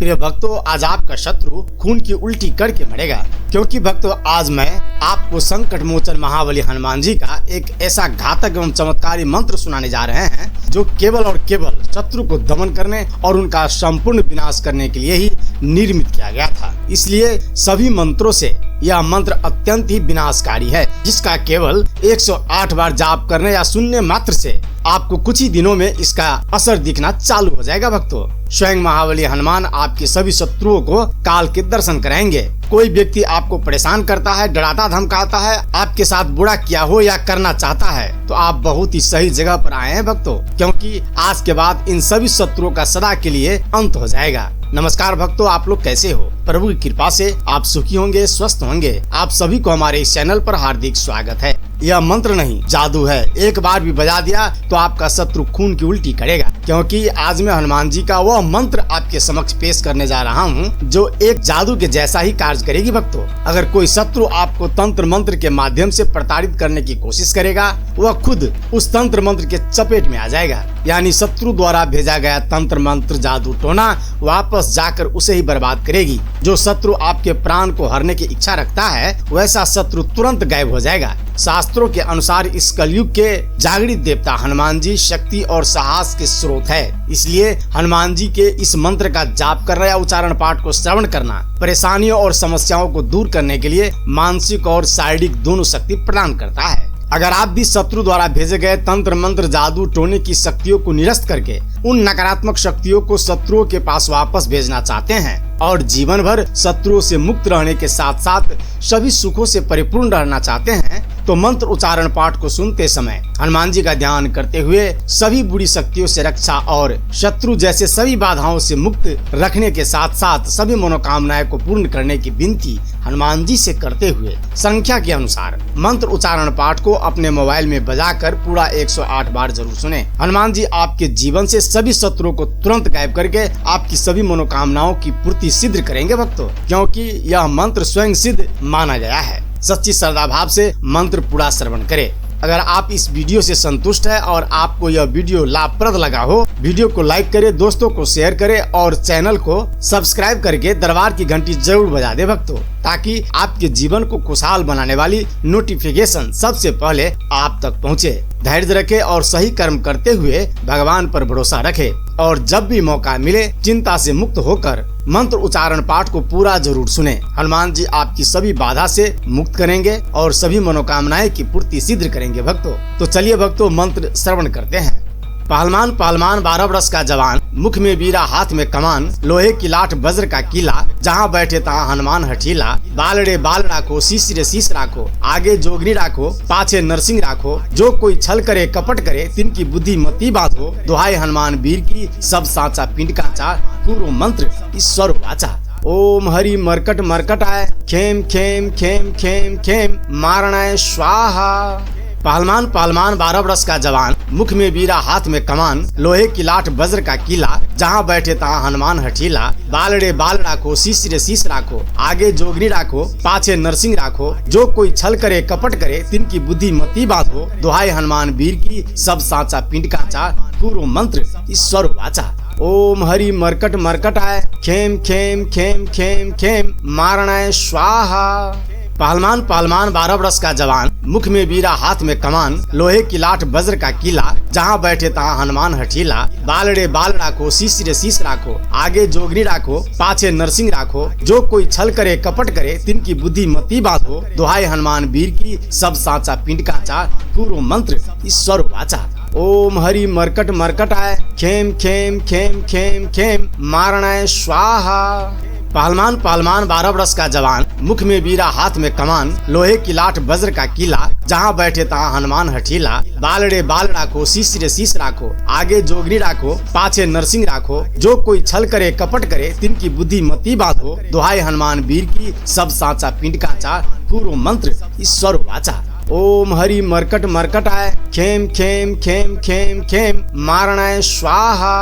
प्रिय भक्तों, आज आपका शत्रु खून की उल्टी करके मरेगा, क्योंकि भक्तों आज मैं आपको संकट मोचन महाबली हनुमान जी का एक ऐसा घातक एवं चमत्कारी मंत्र सुनाने जा रहे हैं जो केवल और केवल शत्रु को दमन करने और उनका संपूर्ण विनाश करने के लिए ही निर्मित किया गया था। इसलिए सभी मंत्रों से यह मंत्र अत्यंत ही विनाशकारी है, जिसका केवल 108 बार जाप करने या सुनने मात्र से आपको कुछ ही दिनों में इसका असर दिखना चालू हो जाएगा। भक्तों, स्वयं महाबली हनुमान आपके सभी शत्रुओं को काल के दर्शन कराएंगे। कोई व्यक्ति आपको परेशान करता है, डराता धमकाता है, आपके साथ बुरा किया हो या करना चाहता है, तो आप बहुत ही सही जगह पर आए हैं भक्तों, क्योंकि आज के बाद इन सभी शत्रुओं का सदा के लिए अंत हो जाएगा। नमस्कार भक्तों, आप लोग कैसे हो? प्रभु की कृपा से आप सुखी होंगे, स्वस्थ होंगे। आप सभी को हमारे इस चैनल पर हार्दिक स्वागत है। यह मंत्र नहीं, जादू है। एक बार भी बजा दिया तो आपका शत्रु खून की उल्टी करेगा, क्योंकि आज मैं हनुमान जी का वह मंत्र आपके समक्ष पेश करने जा रहा हूँ जो एक जादू के जैसा ही कार्य करेगी। भक्तों, अगर कोई शत्रु आपको तंत्र मंत्र के माध्यम से प्रताड़ित करने की कोशिश करेगा, वह खुद उस तंत्र मंत्र के चपेट में आ जाएगा। यानी शत्रु द्वारा भेजा गया तंत्र मंत्र जादू टोना वापस जाकर उसे ही बर्बाद करेगी। जो शत्रु आपके प्राण को हरने की इच्छा रखता है, वैसा शत्रु तुरंत गायब हो जाएगा। शास्त्रों के अनुसार इस कलयुग के जागृत देवता हनुमान जी शक्ति और साहस के स्रोत है। इसलिए हनुमान जी के इस मंत्र का जाप करना या उच्चारण पाठ को श्रवण करना परेशानियों और समस्याओं को दूर करने के लिए मानसिक और शारीरिक दोनों शक्ति प्रदान करता है। अगर आप भी शत्रु द्वारा भेजे गए तंत्र मंत्र जादू टोने की शक्तियों को निरस्त करके उन नकारात्मक शक्तियों को शत्रुओं के पास वापस भेजना चाहते हैं और जीवन भर शत्रुओं से मुक्त रहने के साथ साथ सभी सुखों से परिपूर्ण रहना चाहते हैं, तो मंत्र उच्चारण पाठ को सुनते समय हनुमान जी का ध्यान करते हुए सभी बुरी शक्तियों से रक्षा और शत्रु जैसे सभी बाधाओं से मुक्त रखने के साथ साथ सभी मनोकामनाएं को पूर्ण करने की विनती हनुमान जी से करते हुए संख्या के अनुसार मंत्र उच्चारण पाठ को अपने मोबाइल में बजाकर पूरा 108 बार जरूर सुने। हनुमान जी आपके जीवन से सभी शत्रुओं को तुरंत गायब करके आपकी सभी मनोकामनाओं की पूर्ति सिद्ध करेंगे भक्तों, क्योंकि यह मंत्र स्वयं सिद्ध माना गया है। सच्ची श्रद्धा भाव से मंत्र पूरा श्रवण करें। अगर आप इस वीडियो से संतुष्ट है और आपको यह वीडियो लाभप्रद लगा हो, वीडियो को लाइक करें, दोस्तों को शेयर करें और चैनल को सब्सक्राइब करके दरबार की घंटी जरूर बजा दे भक्तों, ताकि आपके जीवन को खुशहाल बनाने वाली नोटिफिकेशन सबसे पहले आप तक पहुँचे। धैर्य रखे और सही कर्म करते हुए भगवान पर भरोसा रखे और जब भी मौका मिले चिंता से मुक्त होकर मंत्र उच्चारण पाठ को पूरा जरूर सुने। हनुमान जी आपकी सभी बाधा से मुक्त करेंगे और सभी मनोकामनाएं की पूर्ति सिद्ध करेंगे भक्तों। तो चलिए भक्तों, मंत्र श्रवण करते हैं। पहलवान पहलवान 12 वर्ष का जवान, मुख में बीरा हाथ में कमान, लोहे की लाठ वज्र का किला, जहाँ बैठे तहाँ हनुमान हठीला। बाल रे बाल राखो, शीश रे शीश राखो, आगे जोगनी राखो, पाछे नरसिंह राखो। जो कोई छल करे कपट करे, तिनकी बुद्धि मती बांधो। दुहाई हनुमान वीर की, सब साचा पिंड काचा, पूर्व मंत्र ईश्वर वाचा। ओम हरि मरकट मरकट आय, खेम खेम खेम खेम खेम, मारणाय स्वाहा। पहलवान पहलवान 12 वर्ष का जवान, मुख में बीरा हाथ में कमान, लोहे की लाठ वज्र का किला, जहाँ बैठे तहाँ हनुमान हठीला। बाल रे बाल राखो, शीश रे शीश राखो, आगे जोगनी राखो, पाछे नरसिंह राखो। जो कोई छल करे कपट करे, तिनकी बुद्धि मती बांधो। दुहाई हनुमान वीर की, सब साचा पिंड काचा, पूर्व मंत्र ईश्वर वाचा। ओम हरि मरकट मरकट आय, खेम खेम खेम खेम खेम, मारणाय स्वाहा। पहलवान पहलवान 12 वर्ष का जवान, मुख में बीरा हाथ में कमान, लोहे की लाठ वज्र का किला, जहाँ बैठे तहाँ हनुमान हठीला। बाल रे बाल राखो, शीश रे शीश राखो, आगे जोगनी राखो, पाछे नरसिंह राखो। जो कोई छल करे कपट करे, तिनकी बुद्धि मती बांधो। दुहाई हनुमान वीर की, सब साचा पिंड काचा, पूर्व मंत्र ईश्वर वाचा। ओम हरि मरकट मरकट आय, खेम खेम खेम खेम खेम, मारणाय स्वाहा। पहलवान पहलवान 12 वर्ष का जवान, मुख में बीरा हाथ में कमान, लोहे की लाठ वज्र का किला, जहाँ बैठे तहाँ हनुमान हठीला। बाल रे बाल राखो, शीश रे शीश राखो, आगे जोगनी राखो, पाछे नरसिंह राखो। जो कोई छल करे कपट करे, तिनकी बुद्धि मती बांधो। दुहाई हनुमान वीर की, सब साचा पिंड काचा, पूर्व मंत्र ईश्वर वाचा। ओम हरि मरकट मरकट आय, खेम खेम खेम खेम खेम, मारणाय स्वाहा।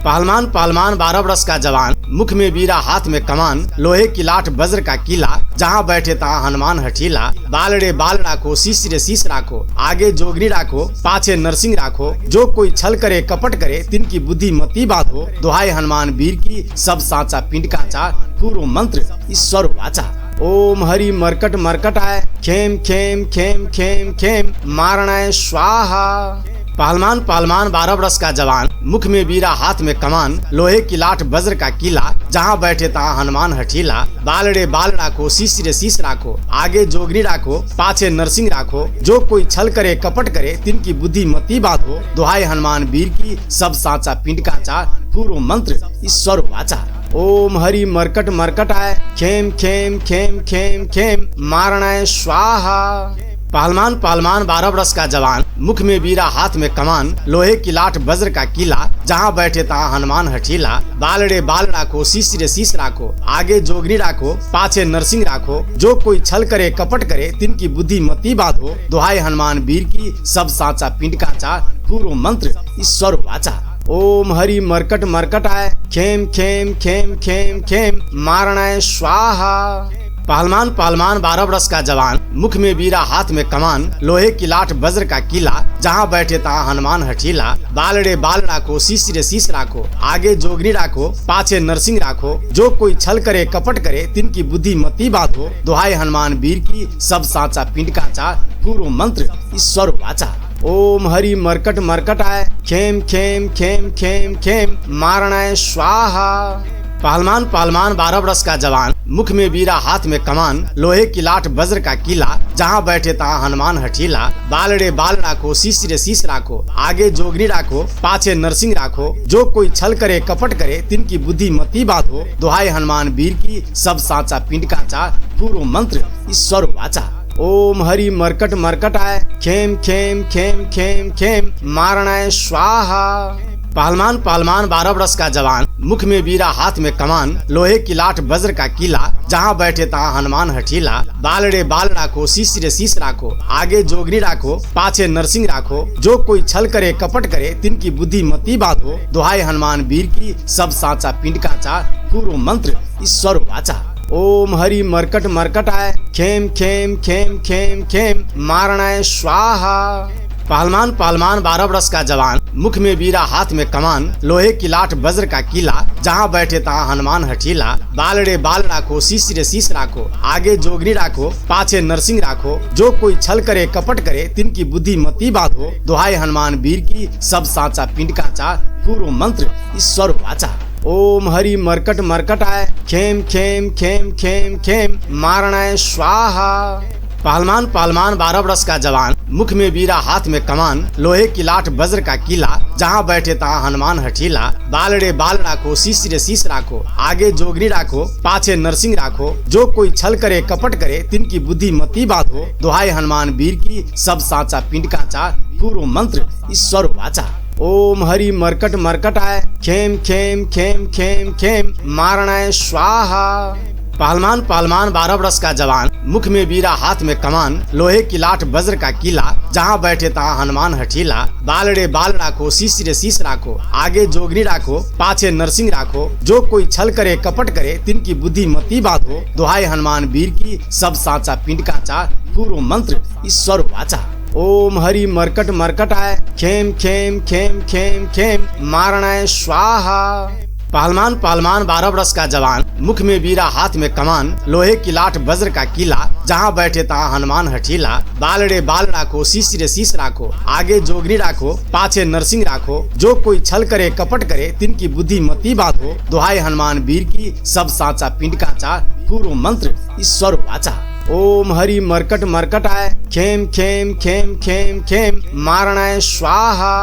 पहलवान पहलवान 12 बरस का जवान, मुख में बीरा हाथ में कमान, लोहे की लाठ वज्र का किला, जहाँ बैठे तहाँ हनुमान हठीला। बाल रे बाल राखो, शीश रे शीश राखो, आगे जोगनी राखो, पाछे नरसिंह राखो। जो कोई छल करे कपट करे, तिनकी बुद्धि मती बांधो। दुहाई हनुमान वीर की, सब साचा पिंड काचा, पूर्व मंत्र ईश्वर वाचा। ओम हरि मरकट मरकट आय, खेम खेम खेम खेम खेम, मारणाय स्वाहा। पहलवान पहलवान 12 बरस का जवान, मुख में बीरा हाथ में कमान, लोहे की लाठ वज्र का किला, जहाँ बैठे तहाँ हनुमान हठीला। बाल रे बाल राखो, शीश रे शीश राखो, आगे जोगनी राखो, पाछे नरसिंह राखो। जो कोई छल करे कपट करे, तिनकी बुद्धि मती बांधो। दुहाई हनुमान वीर की, सब साचा पिंड काचा, पूर्व मंत्र ईश्वर वाचा। ओम हरि मरकट मरकट आय, खेम खेम खेम खेम खेम, मारणाय स्वाहा। पहलवान पहलवान 12 बरस का जवान, मुख में बीरा हाथ में कमान, लोहे की लाठ वज्र का किला, जहाँ बैठे तहाँ हनुमान हठीला। बाल रे बाल राखो, शीश रे शीश राखो, आगे जोगनी राखो, पाछे नरसिंह राखो। जो कोई छल करे कपट करे, तिनकी बुद्धि मती बांधो। दुहाई हनुमान वीर की, सब साचा पिंड काचा, पूर्व मंत्र ईश्वर वाचा। ओम हरि मरकट मरकट आय, खेम खेम खेम खेम खेम, मारणाय स्वाहा। पहलवान पहलवान 12 बरस का जवान, मुख में बीरा हाथ में कमान, लोहे की लाठ वज्र का किला, जहाँ बैठे तहाँ हनुमान हठीला। बाल रे बाल राखो, शीश रे शीश राखो, आगे जोगनी राखो, पाछे नरसिंह राखो। जो कोई छल करे कपट करे, तिनकी बुद्धि मती बांधो। दुहाई हनुमान वीर की, सब साचा पिंड काचा, पूर्व मंत्र ईश्वर वाचा। ओम हरि मरकट मरकट आय, खेम खेम खेम खेम खेम, मारणाय स्वाहा। पहलवान पहलवान 12 बरस का जवान, मुख में बीरा हाथ में कमान, लोहे की लाठ वज्र का किला, जहाँ बैठे तहाँ हनुमान हठीला। बाल रे बाल राखो, शीश रे शीश राखो, आगे जोगनी राखो, पाछे नरसिंह राखो। जो कोई छल करे कपट करे, तिनकी बुद्धि मती बांधो। दुहाई हनुमान वीर की, सब साचा पिंड काचा, पूर्व मंत्र ईश्वर वाचा। ओम हरि मरकट मरकट आय, खेम खेम खेम खेम खेम, मारणाय स्वाहा। पहलवान पहलवान 12 बरस का जवान, मुख में बीरा हाथ में कमान, लोहे की लाठ वज्र का किला, जहाँ बैठे तहाँ हनुमान हठीला। बाल रे बाल राखो, शीश रे शीश राखो, आगे जोगनी राखो, पाछे नरसिंह राखो। जो कोई छल करे कपट करे, तिनकी बुद्धि मती बांधो। दुहाई हनुमान वीर की, सब साचा पिंड काचा, पूर्व मंत्र ईश्वर वाचा। ओम हरि मरकट मरकट आय, खेम खेम खेम खेम खेम, मारणाय स्वाहा। पहलवान पहलवान 12 बरस का जवान, मुख में बीरा हाथ में कमान, लोहे की लाठ वज्र का किला, जहाँ बैठे तहाँ हनुमान हठीला। बाल रे बाल राखो, शीश रे शीश राखो, आगे जोगनी राखो, पाछे नरसिंह राखो। जो कोई छल करे कपट करे, तिनकी बुद्धि मती बांधो। दुहाई हनुमान वीर की, सब साचा पिंड काचा, पूर्व मंत्र ईश्वर वाचा। ओम हरि मरकट मरकट आय, खेम खेम खेम खेम खेम, मारणाय स्वाहा। पहलवान पहलवान 12 बरस का जवान, मुख में बीरा हाथ में कमान, लोहे की लाठ वज्र का किला, जहाँ बैठे तहाँ हनुमान हठीला। बाल रे बाल राखो, शीश रे शीश राखो, आगे जोगनी राखो, पाछे नरसिंह राखो। जो कोई छल करे कपट करे, तिनकी बुद्धि मती बांधो। दुहाई हनुमान वीर की, सब साचा पिंड काचा, पूर्व मंत्र ईश्वर वाचा। ओम हरि मरकट मरकट आय, खेम खेम खेम खेम खेम, मारणाय स्वाहा। पहलवान पहलवान 12 बरस का जवान, मुख में बीरा हाथ में कमान, लोहे की लाठ वज्र का किला, जहाँ बैठे तहाँ हनुमान हठीला। बाल रे बाल राखो, शीश रे शीश राखो, आगे जोगनी राखो, पाछे नरसिंह राखो। जो कोई छल करे कपट करे, तिनकी बुद्धि मती बांधो। दुहाई हनुमान वीर की, सब साचा पिंड काचा, पूर्व मंत्र ईश्वर वाचा। ओम हरि मरकट मरकट आय, खेम खेम खेम खेम खेम, मारणाय स्वाहा। पहलवान पहलवान 12 बरस का जवान, मुख में बीरा हाथ में कमान, लोहे की लाठ वज्र का किला, जहाँ बैठे तहाँ हनुमान हठीला। बाल रे बाल राखो, शीश रे शीश राखो, आगे जोगनी राखो, पाछे नरसिंह राखो। जो कोई छल करे कपट करे, तिनकी बुद्धि मती बांधो। दुहाई हनुमान वीर की, सब साचा पिंड काचा, पूर्व मंत्र ईश्वर वाचा। ओम हरि मरकट मरकट आय, खेम खेम खेम खेम खेम, मारणाय स्वाहा।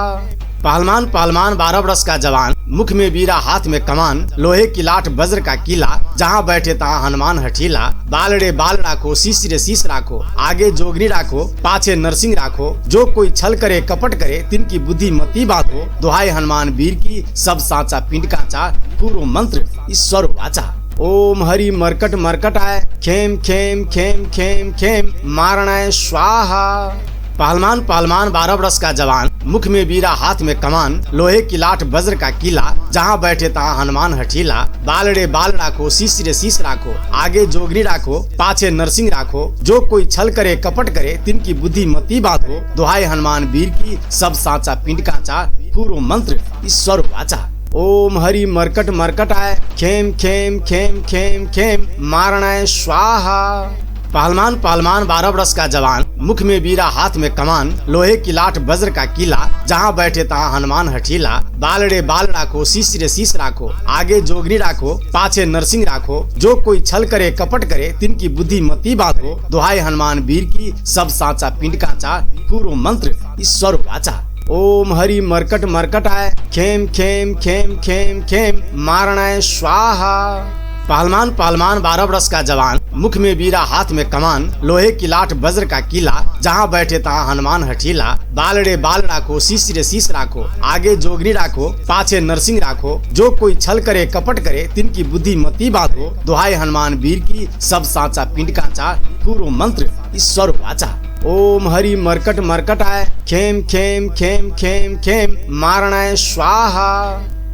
पहलवान पहलवान 12 बरस का जवान, मुख में बीरा हाथ में कमान, लोहे की लाठ वज्र का किला, जहाँ बैठे तहाँ हनुमान हठीला। बाल रे बाल राखो, शीश रे शीश राखो, आगे जोगनी राखो, पाछे नरसिंह राखो। जो कोई छल करे कपट करे, तिनकी बुद्धि मती बांधो। दुहाई हनुमान वीर की, सब साचा पिंड काचा, पूर्व मंत्र ईश्वर वाचा। ओम हरि मरकट मरकट आय, खेम खेम खेम खेम खेम, मारणाय स्वाहा। पहलवान पहलवान 12 वर्ष का जवान, मुख में बीरा हाथ में कमान, लोहे की लाठ वज्र का किला, जहाँ बैठे तहाँ हनुमान हठीला। बाल रे बाल राखो, शीश रे शीश राखो, आगे जोगरी राखो, पाछे नरसिंह राखो। जो कोई छल करे कपट करे, तिनकी बुद्धि मती बांधो। दुहाई हनुमान वीर की, सब साचा पिंड काचा, पूर्व मंत्र ईश्वर वाचा। ओम हरि मरकट मरकट आय, खेम खेम खेम खेम खेम, मारणाय स्वाहा। पहलवान पहलवान 12 वर्ष का जवान, मुख में बीरा हाथ में कमान, लोहे की लाठ वज्र का किला, जहाँ बैठे तहाँ हनुमान हठीला। बाल रे बाल राखो, शीश रे शीश राखो, आगे जोगरी राखो, पाछे नरसिंह राखो। जो कोई छल करे कपट करे, तिनकी बुद्धि मती बांधो। दुहाई हनुमान वीर की, सब साचा पिंड काचा, पूर्व मंत्र ईश्वर वाचा। ओम हरि मरकट मरकट आय, खेम खेम खेम खेम खेम, मारणाय स्वाहा। पहलवान पहलवान 12 वर्ष का जवान, मुख में बीरा हाथ में कमान, लोहे की लाठ वज्र का किला, जहाँ बैठे तहाँ हनुमान हठीला। बाल रे बाल राखो, शीश रे शीश राखो, आगे जोगरी राखो, पाछे नरसिंह राखो। जो कोई छल करे कपट करे, तिनकी बुद्धि मती बांधो। दुहाई हनुमान वीर की, सब साचा पिंड काचा, पूर्व मंत्र ईश्वर वाचा। ओम हरि मरकट मरकट आय, खेम खेम खेम खेम खेम, मारणाय स्वाहा।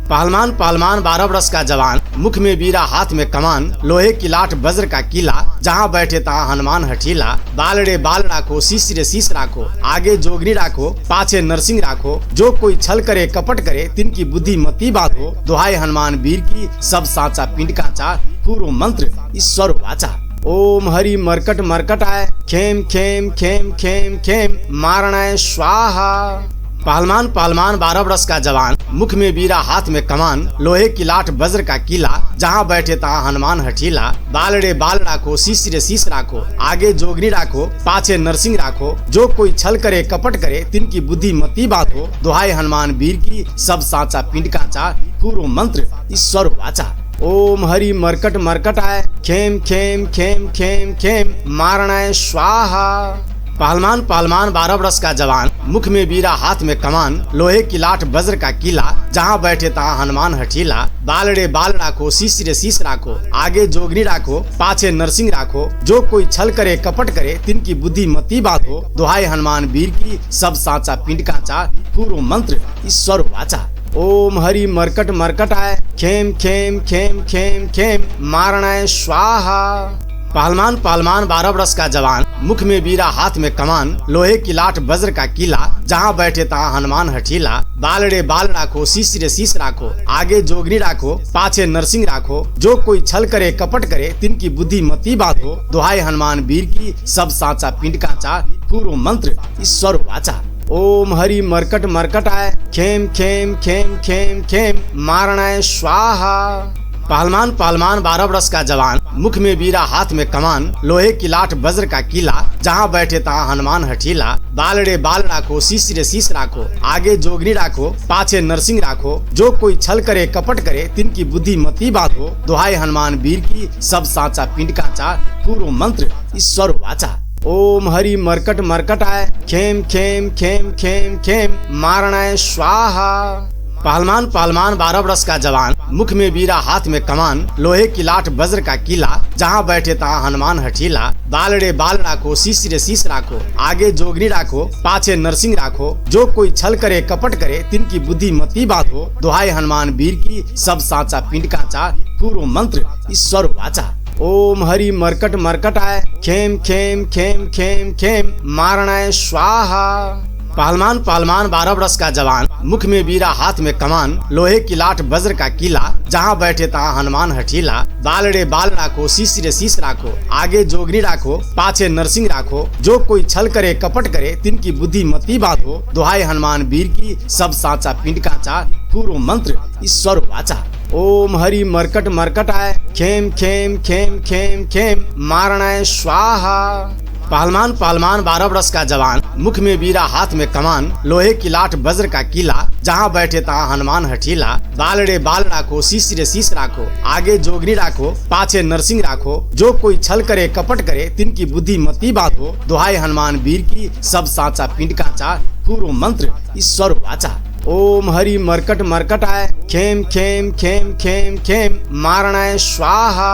पहलवान पहलवान 12 वर्ष का जवान, मुख में बीरा हाथ में कमान, लोहे की लाठ वज्र का किला, जहाँ बैठे तहाँ हनुमान हठीला। बाल रे बाल राखो, शीश रे शीश राखो, आगे जोगरी राखो, पाछे नरसिंह राखो। जो कोई छल करे कपट करे, तिनकी बुद्धि मती बांधो। दुहाई हनुमान वीर की, सब साचा पिंड काचा, पूर्व मंत्र ईश्वर वाचा। ओम हरि मरकट मरकट आय, खेम खेम खेम खेम खेम, मारणाय स्वाहा। पहलवान पहलवान 12 वर्ष का जवान, मुख में बीरा हाथ में कमान, लोहे की लाठ वज्र का किला, जहाँ बैठे तहाँ हनुमान हठीला। बाल रे बाल राखो, शीश रे शीश राखो, आगे जोगरी राखो, पाछे नरसिंह राखो। जो कोई छल करे कपट करे, तिनकी बुद्धि मती बांधो। दुहाई हनुमान वीर की, सब साचा पिंड काचा, पूर्व मंत्र ईश्वर वाचा। ओम हरि मरकट मरकट आय, खेम खेम खेम खेम खेम, मारणाय स्वाहा। पहलवान पहलवान 12 वर्ष का जवान, मुख में बीरा हाथ में कमान, लोहे की लाठ वज्र का किला, जहाँ बैठे तहाँ हनुमान हठीला। बाल रे बाल राखो, शीश रे शीश राखो, आगे जोगरी राखो, पाछे नरसिंह राखो। जो कोई छल करे कपट करे, तिनकी बुद्धि मती बांधो। दुहाई हनुमान वीर की, सब साचा पिंड काचा, पूर्व मंत्र ईश्वर वाचा। ओम हरि मरकट मरकट आय, खेम खेम खेम खेम खेम, मारणाय स्वाहा। पहलवान पहलवान 12 वर्ष का जवान, मुख में बीरा हाथ में कमान, लोहे की लाठ वज्र का किला, जहाँ बैठे तहाँ हनुमान हठीला। बाल रे बाल राखो, शीश रे शीश राखो, आगे जोगरी राखो, पाछे नरसिंह राखो। जो कोई छल करे कपट करे, तिनकी बुद्धि मती बांधो। दुहाई हनुमान वीर की, सब साचा पिंड काचा, पूर्व मंत्र ईश्वर वाचा। ओम हरि मरकट मरकट आय, खेम खेम खेम खेम खेम, मारणाय स्वाहा। पहलवान पहलवान 12 वर्ष का जवान, मुख में बीरा हाथ में कमान, लोहे की लाठ वज्र का किला, जहाँ बैठे तहाँ हनुमान हठीला। बाल रे बाल राखो, शीश रे शीश राखो, आगे जोगरी राखो, पाछे नरसिंह राखो। जो कोई छल करे कपट करे, तिनकी बुद्धि मती बांधो। दुहाई हनुमान वीर की, सब साचा पिंड काचा, पूर्व मंत्र ईश्वर वाचा। ओम हरि मरकट मरकट आय, खेम खेम खेम खेम खेम, मारणाय स्वाहा। पहलवान पहलवान 12 वर्ष का जवान, मुख में बीरा हाथ में कमान, लोहे की लाठ वज्र का किला, जहाँ बैठे तहाँ हनुमान हठीला। बाल रे बाल राखो, शीश रे शीश राखो, आगे जोगरी राखो, पाछे नरसिंह राखो। जो कोई छल करे कपट करे, तिनकी बुद्धि मती बांधो। दुहाई हनुमान वीर की, सब साचा पिंड काचा, पूर्व मंत्र ईश्वर वाचा। ओम हरि मरकट मरकट आय, खेम खेम खेम खेम खेम, मारणाय स्वाहा। पहलवान पहलवान 12 वर्ष का जवान, मुख में बीरा हाथ में कमान, लोहे की लाठ वज्र का किला, जहाँ बैठे तहाँ हनुमान हठीला। बाल रे बाल राखो, शीश रे शीश राखो, आगे जोगरी राखो, पाछे नरसिंह राखो। जो कोई छल करे कपट करे, तिनकी बुद्धि मती बांधो। दुहाई हनुमान वीर की, सब साचा पिंड काचा, पूर्व मंत्र ईश्वर वाचा। ओम हरि मरकट मरकट आय, खेम खेम खेम खेम खेम, मारणाय स्वाहा। पहलवान पहलवान 12 वर्ष का जवान, मुख में बीरा हाथ में कमान, लोहे की लाठ वज्र का किला, जहाँ बैठे तहाँ हनुमान हठीला। बाल रे बाल राखो, शीश रे शीश राखो, आगे जोगरी राखो, पाछे नरसिंह राखो। जो कोई छल करे कपट करे, तिनकी बुद्धि मती बांधो। दुहाई हनुमान वीर की, सब साचा पिंड काचा, पूर्व मंत्र ईश्वर वाचा। ओम हरि मरकट मरकट आय, खेम खेम खेम खेम खेम, मारणाय स्वाहा।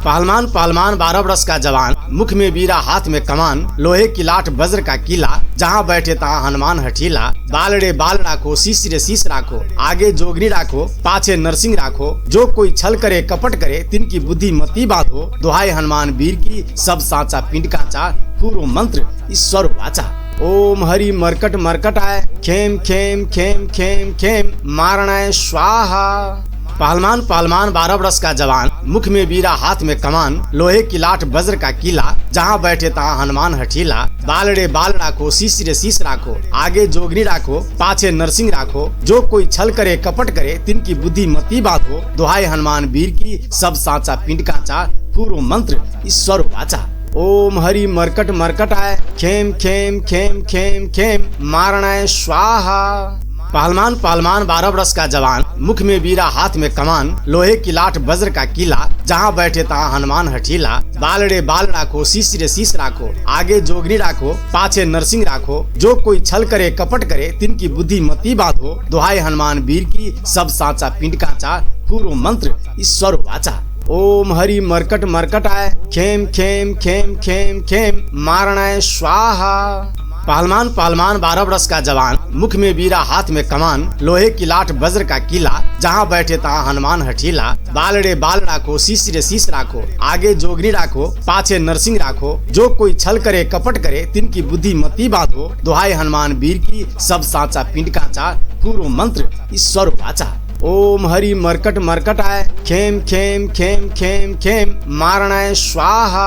पहलवान पहलवान 12 वर्ष का जवान, मुख में बीरा हाथ में कमान, लोहे की लाठ वज्र का किला, जहाँ बैठे तहाँ हनुमान हठीला। बाल रे बाल राखो, शीश रे शीश राखो, आगे जोगनी राखो, पाछे नरसिंह राखो। जो कोई छल करे कपट करे, तिनकी बुद्धि मती बांधो। दुहाई हनुमान वीर की, सब साचा पिंड काचा, पूर्व मंत्र ईश्वर वाचा। ओम हरि मरकट मरकट आय, खेम खेम खेम खेम खेम, मारणाय स्वाहा। पहलवान पहलवान 12 वर्ष का जवान, मुख में बीरा हाथ में कमान, लोहे की लाठ वज्र का किला, जहाँ बैठे तहाँ हनुमान हठीला। बाल रे बाल राखो, शीश रे शीश राखो, आगे जोगनी राखो, पाछे नरसिंह राखो। जो कोई छल करे कपट करे, तिनकी बुद्धि मती बांधो। दुहाई हनुमान वीर की, सब साचा पिंड काचा, पूर्व मंत्र ईश्वर वाचा। ओम हरि मरकट मरकट आय, खेम खेम खेम खेम खेम, मारणाय स्वाहा। पहलवान पहलवान 12 वर्ष का जवान, मुख में बीरा हाथ में कमान, लोहे की लाठ वज्र का किला, जहाँ बैठे तहाँ हनुमान हठीला। बाल रे बाल राखो, शीश रे शीश राखो, आगे जोगनी राखो, पाछे नरसिंह राखो। जो कोई छल करे कपट करे, तिनकी बुद्धि मती बांधो। दुहाई हनुमान वीर की, सब साचा पिंड काचा, पूर्व मंत्र ईश्वर वाचा। ओम हरि मरकट मरकट आय, खेम खेम खेम खेम खेम, मारणाय स्वाहा। पहलवान पहलवान 12 वर्ष का जवान, मुख में बीरा हाथ में कमान, लोहे की लाठ वज्र का किला, जहाँ बैठे तहाँ हनुमान हठीला। बाल रे बाल राखो, शीश रे शीश राखो, आगे जोगनी राखो, पाछे नरसिंह राखो। जो कोई छल करे कपट करे, तिनकी बुद्धि मती बांधो। दुहाई हनुमान वीर की, सब साचा पिंड काचा, पूर्व मंत्र ईश्वर वाचा। ओम हरि मरकट मरकट आय, खेम खेम खेम खेम खेम, मारणाय स्वाहा।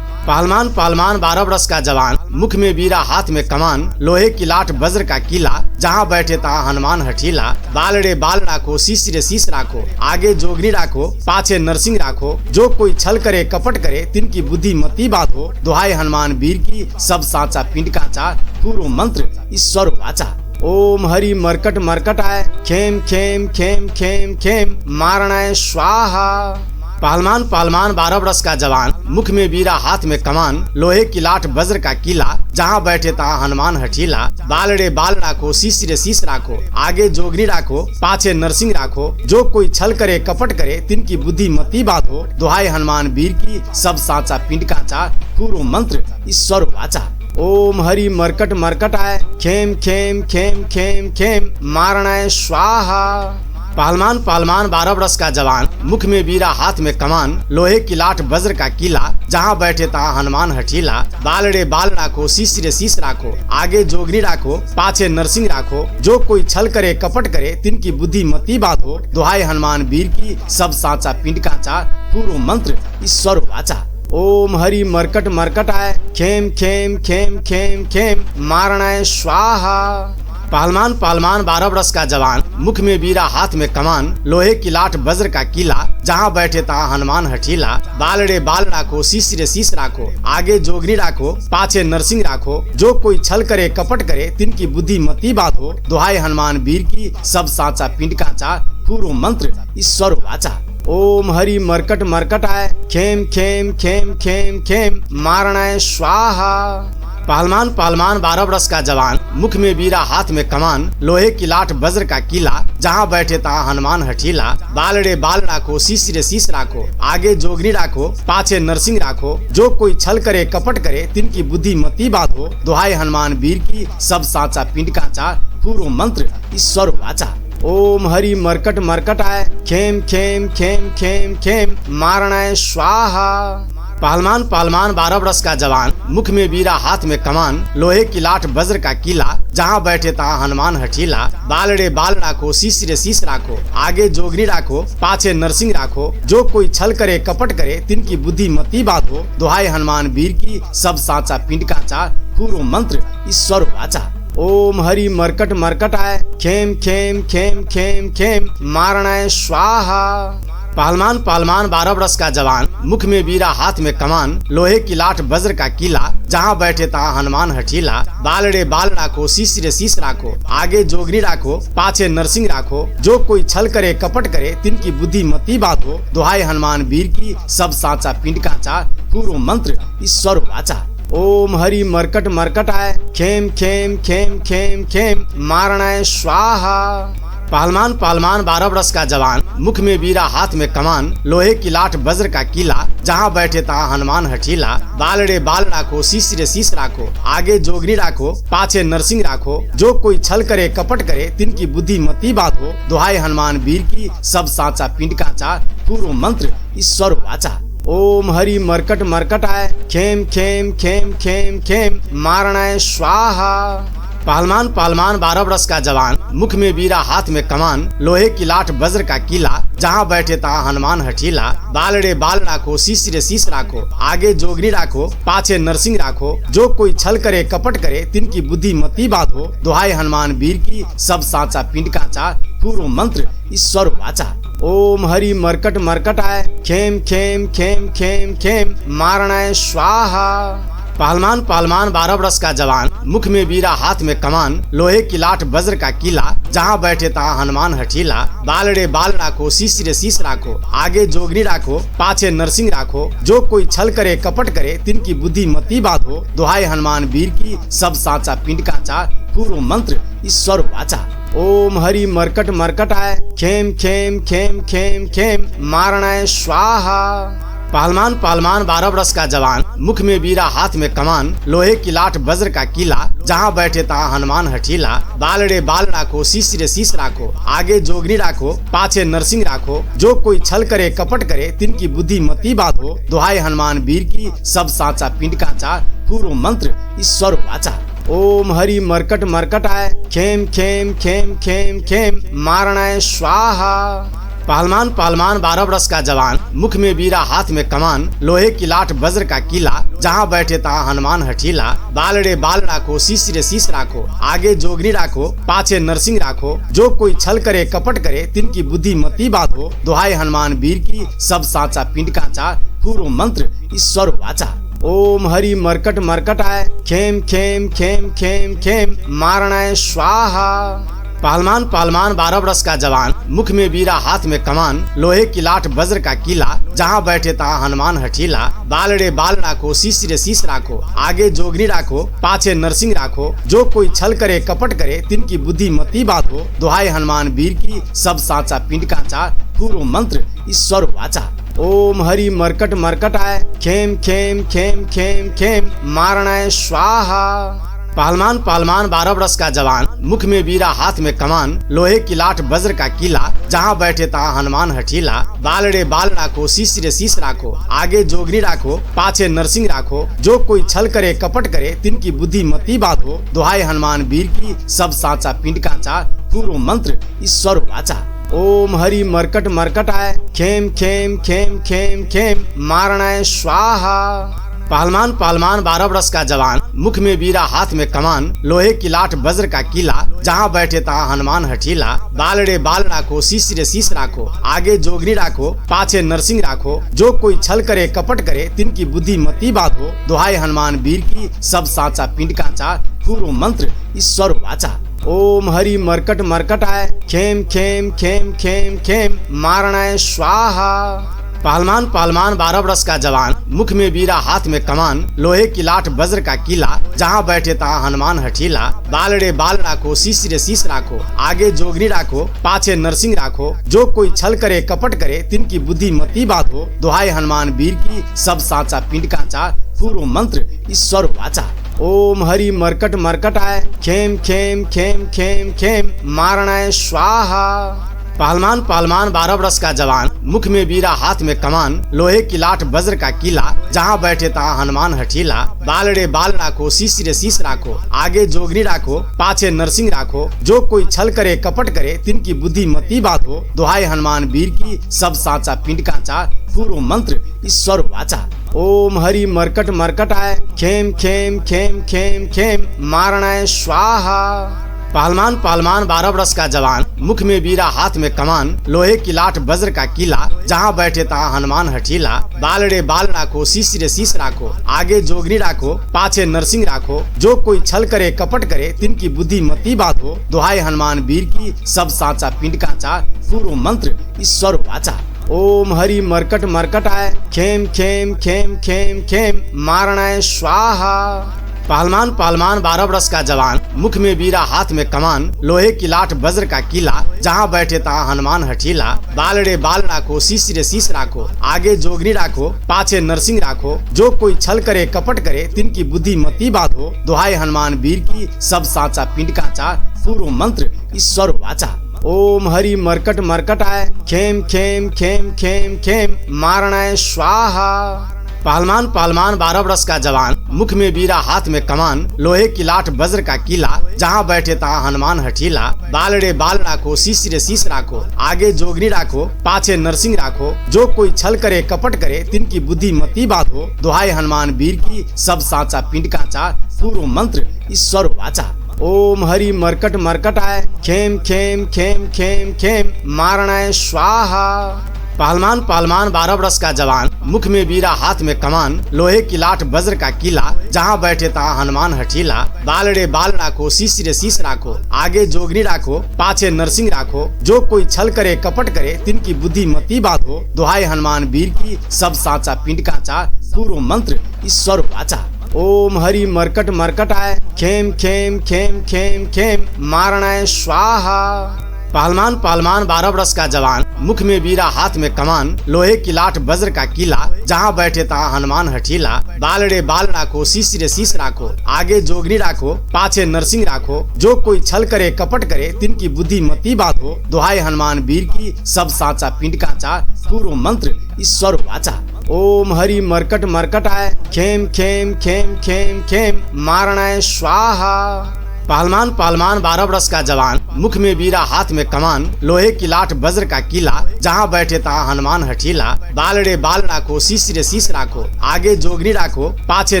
पहलवान पहलवान 12 वर्ष का जवान, मुख में बीरा हाथ में कमान, लोहे की लाठ वज्र का किला, जहाँ बैठे तहाँ हनुमान हठीला। बाल रे बाल राखो, शीश रे शीश राखो, आगे जोगनी राखो, पाछे नरसिंह राखो। जो कोई छल करे कपट करे, तिनकी बुद्धि मती बांधो। दुहाई हनुमान वीर की, सब साचा पिंड काचा, पूर्व मंत्र ईश्वर वाचा। ओम हरि मरकट मरकट आय, खेम खेम खेम खेम खेम, मारणाय स्वाहा। पहलवान पहलवान 12 वर्ष का जवान, मुख में बीरा हाथ में कमान, लोहे की लाठ वज्र का किला, जहाँ बैठे तहाँ हनुमान हठीला। बाल रे बाल राखो, शीश रे शीश राखो, आगे जोगनी राखो, पाछे नरसिंह राखो। जो कोई छल करे कपट करे, तिनकी बुद्धि मती बांधो। दुहाई हनुमान वीर की, सब साचा पिंड काचा, पूर्व मंत्र ईश्वर वाचा। ओम हरि मरकट मरकट आय, खेम खेम खेम खेम खेम, मारणाय स्वाहा। पहलवान पहलवान 12 वर्ष का जवान, मुख में बीरा हाथ में कमान, लोहे की लाठ वज्र का किला, जहाँ बैठे तहाँ हनुमान हठीला। बाल रे बाल राखो, शीश रे शीश राखो, आगे जोगनी राखो, पाछे नरसिंह राखो। जो कोई छल करे कपट करे, तिनकी बुद्धि मती बांधो। दुहाई हनुमान वीर की, सब साचा पिंड काचा, पूर्व मंत्र ईश्वर वाचा। ओम हरि मरकट मरकट आय, खेम खेम खेम खेम खेम, मारणाय स्वाहा। पहलवान पहलवान 12 वर्ष का जवान, मुख में बीरा हाथ में कमान, लोहे की लाठ वज्र का किला, जहाँ बैठे तहाँ हनुमान हठीला। बाल रे बाल राखो, शीश रे शीश राखो, आगे जोगनी राखो, पाछे नरसिंह राखो। जो कोई छल करे कपट करे, तिनकी बुद्धि मती बांधो। दुहाई हनुमान वीर की, सब साचा पिंड काचा, पूर्व मंत्र ईश्वर वाचा। ओम हरि मरकट मरकट आय, खेम खेम खेम खेम खेम, मारणाय स्वाहा। पहलवान पहलवान 12 वर्ष का जवान, मुख में बीरा हाथ में कमान, लोहे की लाठ वज्र का किला, जहाँ बैठे तहाँ हनुमान हठीला। बाल रे बाल राखो, शीश रे शीश राखो, आगे जोगनी राखो, पाछे नरसिंह राखो। जो कोई छल करे कपट करे, तिनकी बुद्धि मती बांधो। दुहाई हनुमान वीर की, सब साचा पिंड काचा, पूर्व मंत्र ईश्वर वाचा। ओम हरि मरकट मरकट आय, खेम खेम खेम खेम खेम, मारणाय स्वाहा। पहलवान पहलवान 12 वर्ष का जवान, मुख में बीरा हाथ में कमान, लोहे की लाठ वज्र का किला, जहाँ बैठे तहाँ हनुमान हठीला। बाल रे बाल राखो, शीश रे शीश राखो, आगे जोगनी राखो, पाछे नरसिंह राखो। जो कोई छल करे कपट करे, तिनकी बुद्धि मती बांधो। दुहाई हनुमान वीर की, सब साचा पिंड काचा, पूर्व मंत्र ईश्वर वाचा। ओम हरि मरकट मरकट आय, खेम खेम खेम खेम खेम, मारणाय स्वाहा। पहलवान पहलवान 12 वर्ष का जवान, मुख में बीरा हाथ में कमान, लोहे की लाठ वज्र का किला, जहाँ बैठे तहाँ हनुमान हठीला। बाल रे बाल राखो, शीश रे शीश राखो, आगे जोगनी राखो, पाछे नरसिंह राखो। जो कोई छल करे कपट करे, तिनकी बुद्धि मती बांधो। दुहाई हनुमान वीर की, सब साचा पिंड काचा, पूर्व मंत्र ईश्वर वाचा। ओम हरि मरकट मरकट आय, खेम खेम खेम खेम खेम, मारणाय स्वाहा। पहलवान पहलवान 12 वर्ष का जवान, मुख में बीरा हाथ में कमान, लोहे की लाठ वज्र का किला, जहाँ बैठे तहाँ हनुमान हठीला। बाल रे बाल राखो, शीश रे शीश राखो, आगे जोगनी राखो, पाछे नरसिंह राखो। जो कोई छल करे कपट करे, तिनकी बुद्धि मती बांधो। दुहाई हनुमान वीर की, सब साचा पिंड काचा, पूर्व मंत्र ईश्वर वाचा। ओम हरि मरकट मरकट आय, खेम खेम खेम खेम खेम, मारणाय स्वाहा। पहलवान पहलवान 12 वर्ष का जवान, मुख में बीरा हाथ में कमान, लोहे की लाठ वज्र का किला, जहाँ बैठे तहाँ हनुमान हठीला। बाल रे बाल राखो, शीश रे शीश राखो, आगे जोगनी राखो, पाछे नरसिंह राखो। जो कोई छल करे कपट करे, तिनकी बुद्धि मती बांधो। दुहाई हनुमान वीर की, सब साचा पिंड काचा, पूर्व मंत्र ईश्वर वाचा। ओम हरि मरकट मरकट आय, खेम खेम खेम खेम खेम, मारणाय स्वाहा। पहलवान पहलवान 12 वर्ष का जवान, मुख में बीरा हाथ में कमान, लोहे की लाठ वज्र का किला, जहाँ बैठे तहाँ हनुमान हठीला। बाल रे बाल राखो, शीश रे शीश राखो, आगे जोगनी राखो, पाछे नरसिंह राखो। जो कोई छल करे कपट करे, तिनकी बुद्धि मती बांधो। दुहाई हनुमान वीर की, सब साचा पिंड काचा, पूर्व मंत्र ईश्वर वाचा। ओम हरि मरकट मरकट आय, खेम खेम खेम खेम खेम, मारणाय स्वाहा। पहलवान पहलवान 12 वर्ष का जवान, मुख में बीरा हाथ में कमान, लोहे की लाठ वज्र का किला, जहाँ बैठे तहाँ हनुमान हठीला। बाल रे बाल राखो, शीश रे शीश राखो, आगे जोगनी राखो, पाछे नरसिंह राखो। जो कोई छल करे कपट करे, तिनकी बुद्धि मती बांधो। दुहाई हनुमान वीर की, सब साचा पिंड काचा, पूर्व मंत्र ईश्वर वाचा। ओम हरि मरकट मरकट आय, खेम खेम खेम खेम खेम, मारणाय स्वाहा। पहलवान पहलवान 12 वर्ष का जवान, मुख में बीरा हाथ में कमान, लोहे की लाठ वज्र का किला, जहाँ बैठे तहाँ हनुमान हठीला। बाल रे बाल राखो, शीश रे शीश राखो, आगे जोगनी राखो, पाछे नरसिंह राखो। जो कोई छल करे कपट करे, तिनकी बुद्धि मती बांधो। दुहाई हनुमान वीर की, सब साचा पिंड काचा, पूर्व मंत्र ईश्वर वाचा। ओम हरि मरकट मरकट आय, खेम खेम खेम खेम खेम, मारणाय स्वाहा। पहलवान पहलवान 12 वर्ष का जवान, मुख में बीरा हाथ में कमान, लोहे की लाठ वज्र का किला, जहाँ बैठे तहाँ हनुमान हठीला। बाल रे बाल राखो, शीश रे शीश राखो, आगे जोगनी राखो, पाछे नरसिंह राखो। जो कोई छल करे कपट करे, तिनकी बुद्धि मती बांधो। दुहाई हनुमान वीर की, सब साचा पिंड काचा, पूर्व मंत्र ईश्वर वाचा। ओम हरि मरकट मरकट आय, खेम खेम खेम खेम खेम, मारणाय स्वाहा। पहलवान पहलवान 12 वर्ष का जवान, मुख में बीरा हाथ में कमान, लोहे की लाठ वज्र का किला, जहाँ बैठे तहाँ हनुमान हठीला। बाल रे बाल राखो, शीश रे शीश राखो, आगे जोगनी राखो, पाछे नरसिंह राखो। जो कोई छल करे कपट करे, तिनकी बुद्धि मती बांधो। दुहाई हनुमान वीर की, सब साचा पिंड काचा, पूर्व मंत्र ईश्वर वाचा। ओम हरि मरकट मरकट आय, खेम खेम खेम खेम खेम, मारणाय स्वाहा। पहलवान पहलवान 12 वर्ष का जवान, मुख में बीरा हाथ में कमान, लोहे की लाठ वज्र का किला, जहाँ बैठे तहाँ हनुमान हठीला। बाल रे बाल राखो, शीश रे शीश राखो, आगे जोगनी राखो, पाछे नरसिंह राखो। जो कोई छल करे कपट करे, तिनकी बुद्धि मती बांधो। दुहाई हनुमान वीर की, सब साचा पिंड काचा, पूर्व मंत्र ईश्वर वाचा। ओम हरि मरकट मरकट आय, खेम खेम खेम खेम खेम, मारणाय स्वाहा। पहलवान पहलवान 12 वर्ष का जवान, मुख में बीरा हाथ में कमान, लोहे की लाठ वज्र का किला, जहाँ बैठे तहाँ हनुमान हठीला। बाल रे बाल राखो, शीश रे शीश राखो, आगे जोगनी राखो, पाछे नरसिंह राखो। जो कोई छल करे कपट करे, तिनकी बुद्धि मती बांधो। दुहाई हनुमान वीर की, सब साचा पिंड काचा, पूर्व मंत्र ईश्वर वाचा। ओम हरि मरकट मरकट आय, खेम खेम खेम खेम खेम, मारणाय स्वाहा। पहलवान पहलवान 12 वर्ष का जवान, मुख में बीरा हाथ में कमान, लोहे की लाठ वज्र का किला, जहाँ बैठे तहाँ हनुमान हठीला। बाल रे बाल राखो, शीश रे शीश राखो, आगे जोगनी राखो, पाछे नरसिंह राखो। जो कोई छल करे कपट करे, तिनकी बुद्धि मती बांधो। दुहाई हनुमान वीर की, सब साचा पिंड काचा, पूर्व मंत्र ईश्वर वाचा। ओम हरि मरकट मरकट आय, खेम खेम खेम खेम खेम, मारणाय स्वाहा। पहलवान पहलवान 12 वर्ष का जवान, मुख में बीरा हाथ में कमान, लोहे की लाठ वज्र का किला, जहाँ बैठे तहाँ हनुमान हठीला। बाल रे बाल राखो, शीश रे शीश राखो, आगे जोगनी राखो, पाछे नरसिंह राखो। जो कोई छल करे कपट करे, तिनकी बुद्धि मती बांधो। दुहाई हनुमान वीर की, सब साचा पिंड काचा, पूर्व मंत्र ईश्वर वाचा। ओम हरि मरकट मरकट आय, खेम खेम खेम खेम खेम, मारणाय स्वाहा। पहलवान पहलवान 12 वर्ष का जवान, मुख में बीरा हाथ में कमान, लोहे की लाठ वज्र का किला, जहाँ बैठे तहाँ हनुमान हठीला। बाल रे बाल राखो, शीश रे शीश राखो, आगे जोगनी राखो, पाछे नरसिंह राखो। जो कोई छल करे कपट करे, तिनकी बुद्धि मती बांधो। दुहाई हनुमान वीर की, सब साचा पिंड काचा, पूर्व मंत्र ईश्वर वाचा। ओम हरि मरकट मरकट आय, खेम खेम खेम खेम खेम, मारणाय स्वाहा। पहलवान पहलवान 12 वर्ष का जवान, मुख में बीरा हाथ में कमान, लोहे की लाठ वज्र का किला, जहाँ बैठे तहाँ हनुमान हठीला। बाल रे बाल राखो, शीश रे शीश राखो, आगे जोगनी राखो, पाछे नरसिंह राखो। जो कोई छल करे कपट करे, तिनकी बुद्धि मती बांधो। दुहाई हनुमान वीर की, सब साचा पिंड काचा, पूर्व मंत्र ईश्वर वाचा। ओम हरि मरकट मरकट आय, खेम खेम खेम खेम खेम, मारणाय स्वाहा। पहलवान पहलवान 12 वर्ष का जवान, मुख में बीरा हाथ में कमान, लोहे की लाठ वज्र का किला, जहाँ बैठे तहाँ हनुमान हठीला। बाल रे बाल राखो, शीश रे शीश राखो, आगे जोगनी राखो, पाछे नरसिंह राखो। जो कोई छल करे कपट करे, तिनकी बुद्धि मती बांधो। दुहाई हनुमान वीर की, सब साचा पिंड काचा, पूर्व मंत्र ईश्वर वाचा। ओम हरि मरकट मरकट आय, खेम खेम खेम खेम खेम, मारणाय स्वाहा। पहलवान पहलवान 12 वर्ष का जवान, मुख में बीरा हाथ में कमान, लोहे की लाठ वज्र का किला, जहाँ बैठे तहाँ हनुमान हठीला। बाल रे बाल राखो, शीश रे शीश राखो, आगे जोगनी राखो, पाछे नरसिंह राखो। जो कोई छल करे कपट करे, तिनकी बुद्धि मती बांधो। दुहाई हनुमान वीर की, सब साचा पिंड काचा, पूर्व मंत्र ईश्वर वाचा। ओम हरि मरकट मरकट आय, खेम खेम खेम खेम खेम, मारणाय स्वाहा। पहलवान पहलवान 12 वर्ष का जवान, मुख में बीरा हाथ में कमान, लोहे की लाठ वज्र का किला, जहाँ बैठे तहाँ हनुमान हठीला। बाल रे बाल राखो, शीश रे शीश राखो, आगे जोगनी राखो, पाछे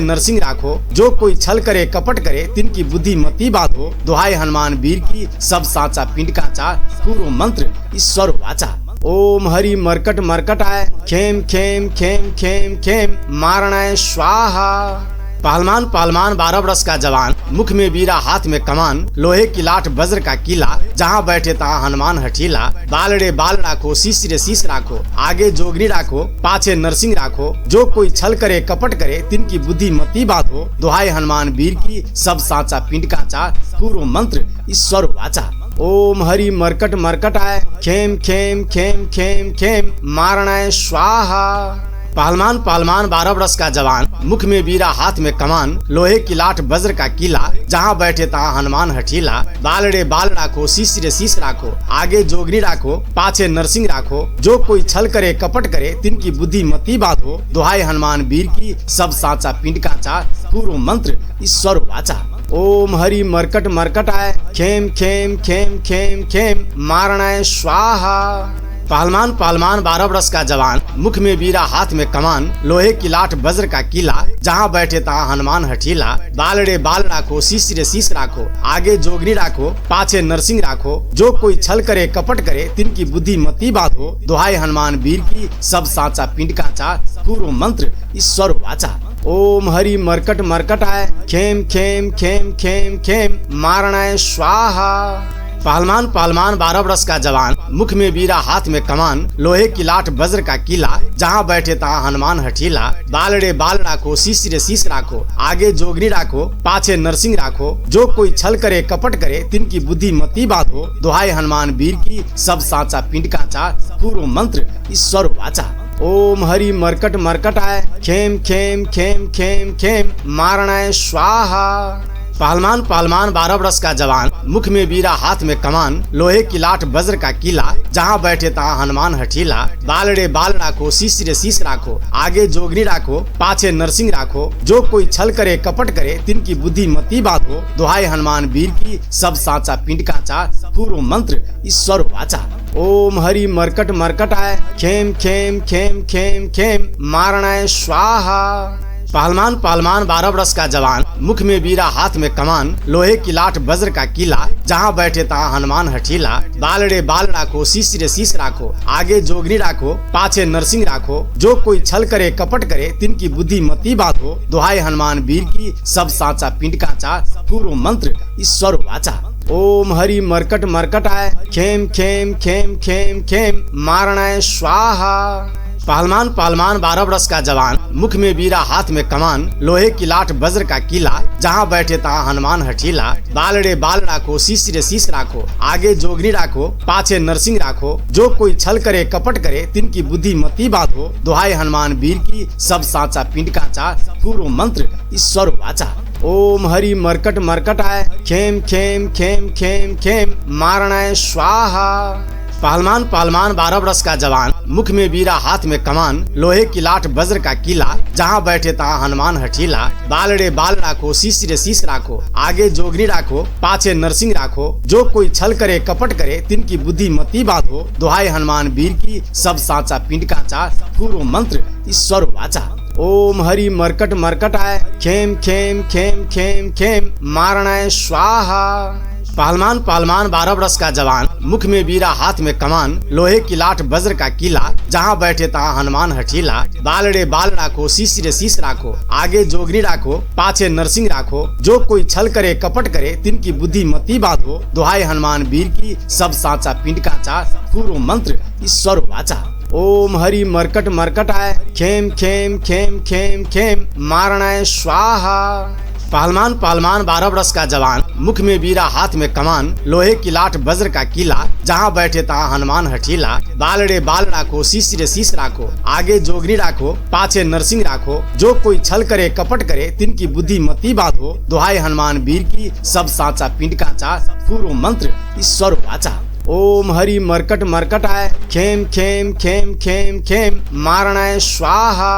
नरसिंह राखो। जो कोई छल करे कपट करे, तिनकी बुद्धि मती बांधो। दुहाई हनुमान वीर की, सब साचा पिंड काचा, पूर्व मंत्र ईश्वर वाचा। ओम हरि मरकट मरकट आय, खेम खेम खेम खेम खेम, मारणाय स्वाहा। पहलवान पहलवान 12 वर्ष का जवान, मुख में बीरा हाथ में कमान, लोहे की लाठ वज्र का किला, जहाँ बैठे तहाँ हनुमान हठीला। बाल रे बाल राखो, शीश रे शीश राखो, आगे जोगनी राखो, पाछे नरसिंह राखो। जो कोई छल करे कपट करे, तिनकी बुद्धि मती बांधो। दुहाई हनुमान वीर की, सब साचा पिंड काचा, पूर्व मंत्र ईश्वर वाचा। ओम हरि मरकट मरकट आय, खेम खेम खेम खेम खेम, मारणाय स्वाहा। पहलवान पहलवान 12 वर्ष का जवान, मुख में बीरा हाथ में कमान, लोहे की लाठ वज्र का किला, जहाँ बैठे तहाँ हनुमान हठीला। बाल रे बाल राखो, शीश रे शीश राखो, आगे जोगनी राखो, पाछे नरसिंह राखो। जो कोई छल करे कपट करे, तिनकी बुद्धि मती बांधो। दुहाई हनुमान वीर की, सब साचा पिंड काचा, पूर्व मंत्र ईश्वर वाचा। ओम हरि मरकट मरकट आय, खेम खेम खेम खेम खेम, मारणाय स्वाहा। पहलवान पहलवान 12 वर्ष का जवान, मुख में बीरा हाथ में कमान, लोहे की लाठ वज्र का किला, जहाँ बैठे तहाँ हनुमान हठीला। बाल रे बाल राखो, शीश रे शीश राखो, आगे जोगनी राखो, पाछे नरसिंह राखो। जो कोई छल करे कपट करे, तिनकी बुद्धि मती बांधो। दुहाई हनुमान वीर की, सब साचा पिंड काचा, पूर्व मंत्र ईश्वर वाचा। ओम हरि मरकट मरकट आय, खेम खेम खेम खेम खेम, मारणाय स्वाहा। पहलवान पहलवान 12 वर्ष का जवान, मुख में बीरा हाथ में कमान, लोहे की लाठ वज्र का किला, जहाँ बैठे तहाँ हनुमान हठीला। बाल रे बाल राखो, शीश रे शीश राखो, आगे जोगनी राखो, पाछे नरसिंह राखो। जो कोई छल करे कपट करे, तिनकी बुद्धि मती बांधो। दुहाई हनुमान वीर की, सब साचा पिंड काचा, पूर्व मंत्र ईश्वर वाचा। ओम हरि मरकट मरकट आय, खेम खेम खेम खेम खेम, मारणाय स्वाहा। पहलवान पहलवान 12 वर्ष का जवान, मुख में बीरा हाथ में कमान, लोहे की लाठ वज्र का किला, जहाँ बैठे तहाँ हनुमान हठीला। बाल रे बाल राखो, शीश रे शीश राखो, आगे जोगनी राखो, पाछे नरसिंह राखो। जो कोई छल करे कपट करे, तिनकी बुद्धि मती बांधो। दुहाई हनुमान वीर की, सब साचा पिंड काचा, पूर्व मंत्र ईश्वर वाचा। ओम हरि मरकट मरकट आय, खेम खेम खेम खेम खेम, मारणाय स्वाहा। पहलवान पहलवान 12 वर्ष का जवान, मुख में बीरा हाथ में कमान, लोहे की लाठ वज्र का किला, जहाँ बैठे तहाँ हनुमान हठीला। बाल रे बाल राखो, शीश रे शीश राखो, आगे जोगनी राखो, पाछे नरसिंह राखो। जो कोई छल करे कपट करे, तिनकी बुद्धि मती बांधो। दुहाई हनुमान वीर की, सब साचा पिंड काचा, पूर्व मंत्र ईश्वर वाचा। ओम हरि मरकट मरकट आय, खेम खेम खेम खेम खेम, मारणाय स्वाहा। पहलवान पहलवान 12 बरस का जवान, मुख में बीरा हाथ में कमान, लोहे की लाठ वज्र का किला, जहाँ बैठे तहाँ हनुमान हठीला। बाल रे बाल राखो, शीश रे शीश राखो, आगे जोगनी राखो, पाछे नरसिंह राखो। जो कोई छल करे कपट करे, तिनकी बुद्धि मती बांधो। दुहाई हनुमान वीर की, सब साचा पिंड काचा, पूर्व मंत्र ईश्वर वाचा। ओम हरि मरकट मरकट आय, खेम खेम खेम खेम खेम, मारणाय स्वाहा। पहलवान पहलवान 12 बरस का जवान, मुख में बीरा हाथ में कमान, लोहे की लाठ वज्र का किला, जहाँ बैठे तहाँ हनुमान हठीला। बाल रे बाल राखो, शीश रे शीश राखो, आगे जोगनी राखो, पाछे नरसिंह राखो। जो कोई छल करे कपट करे, तिनकी बुद्धि मती बांधो। दुहाई हनुमान वीर की, सब साचा पिंड काचा, पूर्व मंत्र ईश्वर वाचा। ओम हरि मरकट मरकट आय, खेम खेम खेम खेम खेम, मारणाय स्वाहा। पहलवान पहलवान 12 बरस का जवान, मुख में बीरा हाथ में कमान, लोहे की लाठ वज्र का किला, जहाँ बैठे तहाँ हनुमान हठीला। बाल रे बाल राखो, शीश रे शीश राखो, आगे जोगनी राखो, पाछे नरसिंह राखो। जो कोई छल करे कपट करे, तिनकी बुद्धि मती बांधो। दुहाई हनुमान वीर की, सब साचा पिंड काचा, पूर्व मंत्र ईश्वर वाचा। ओम हरि मरकट मरकट आय, खेम खेम खेम खेम खेम, मारणाय स्वाहा। पहलवान पहलवान 12 बरस का जवान, मुख में बीरा हाथ में कमान, लोहे की लाठ वज्र का किला, जहाँ बैठे तहाँ हनुमान हठीला। बाल रे बाल राखो, शीश रे शीश राखो, आगे जोगनी राखो, पाछे नरसिंह राखो। जो कोई छल करे कपट करे, तिनकी बुद्धि मती बांधो। दुहाई हनुमान वीर की, सब साचा पिंड काचा, पूर्व मंत्र ईश्वर वाचा। ओम हरि मरकट मरकट आय, खेम खेम खेम खेम खेम, मारणाय स्वाहा।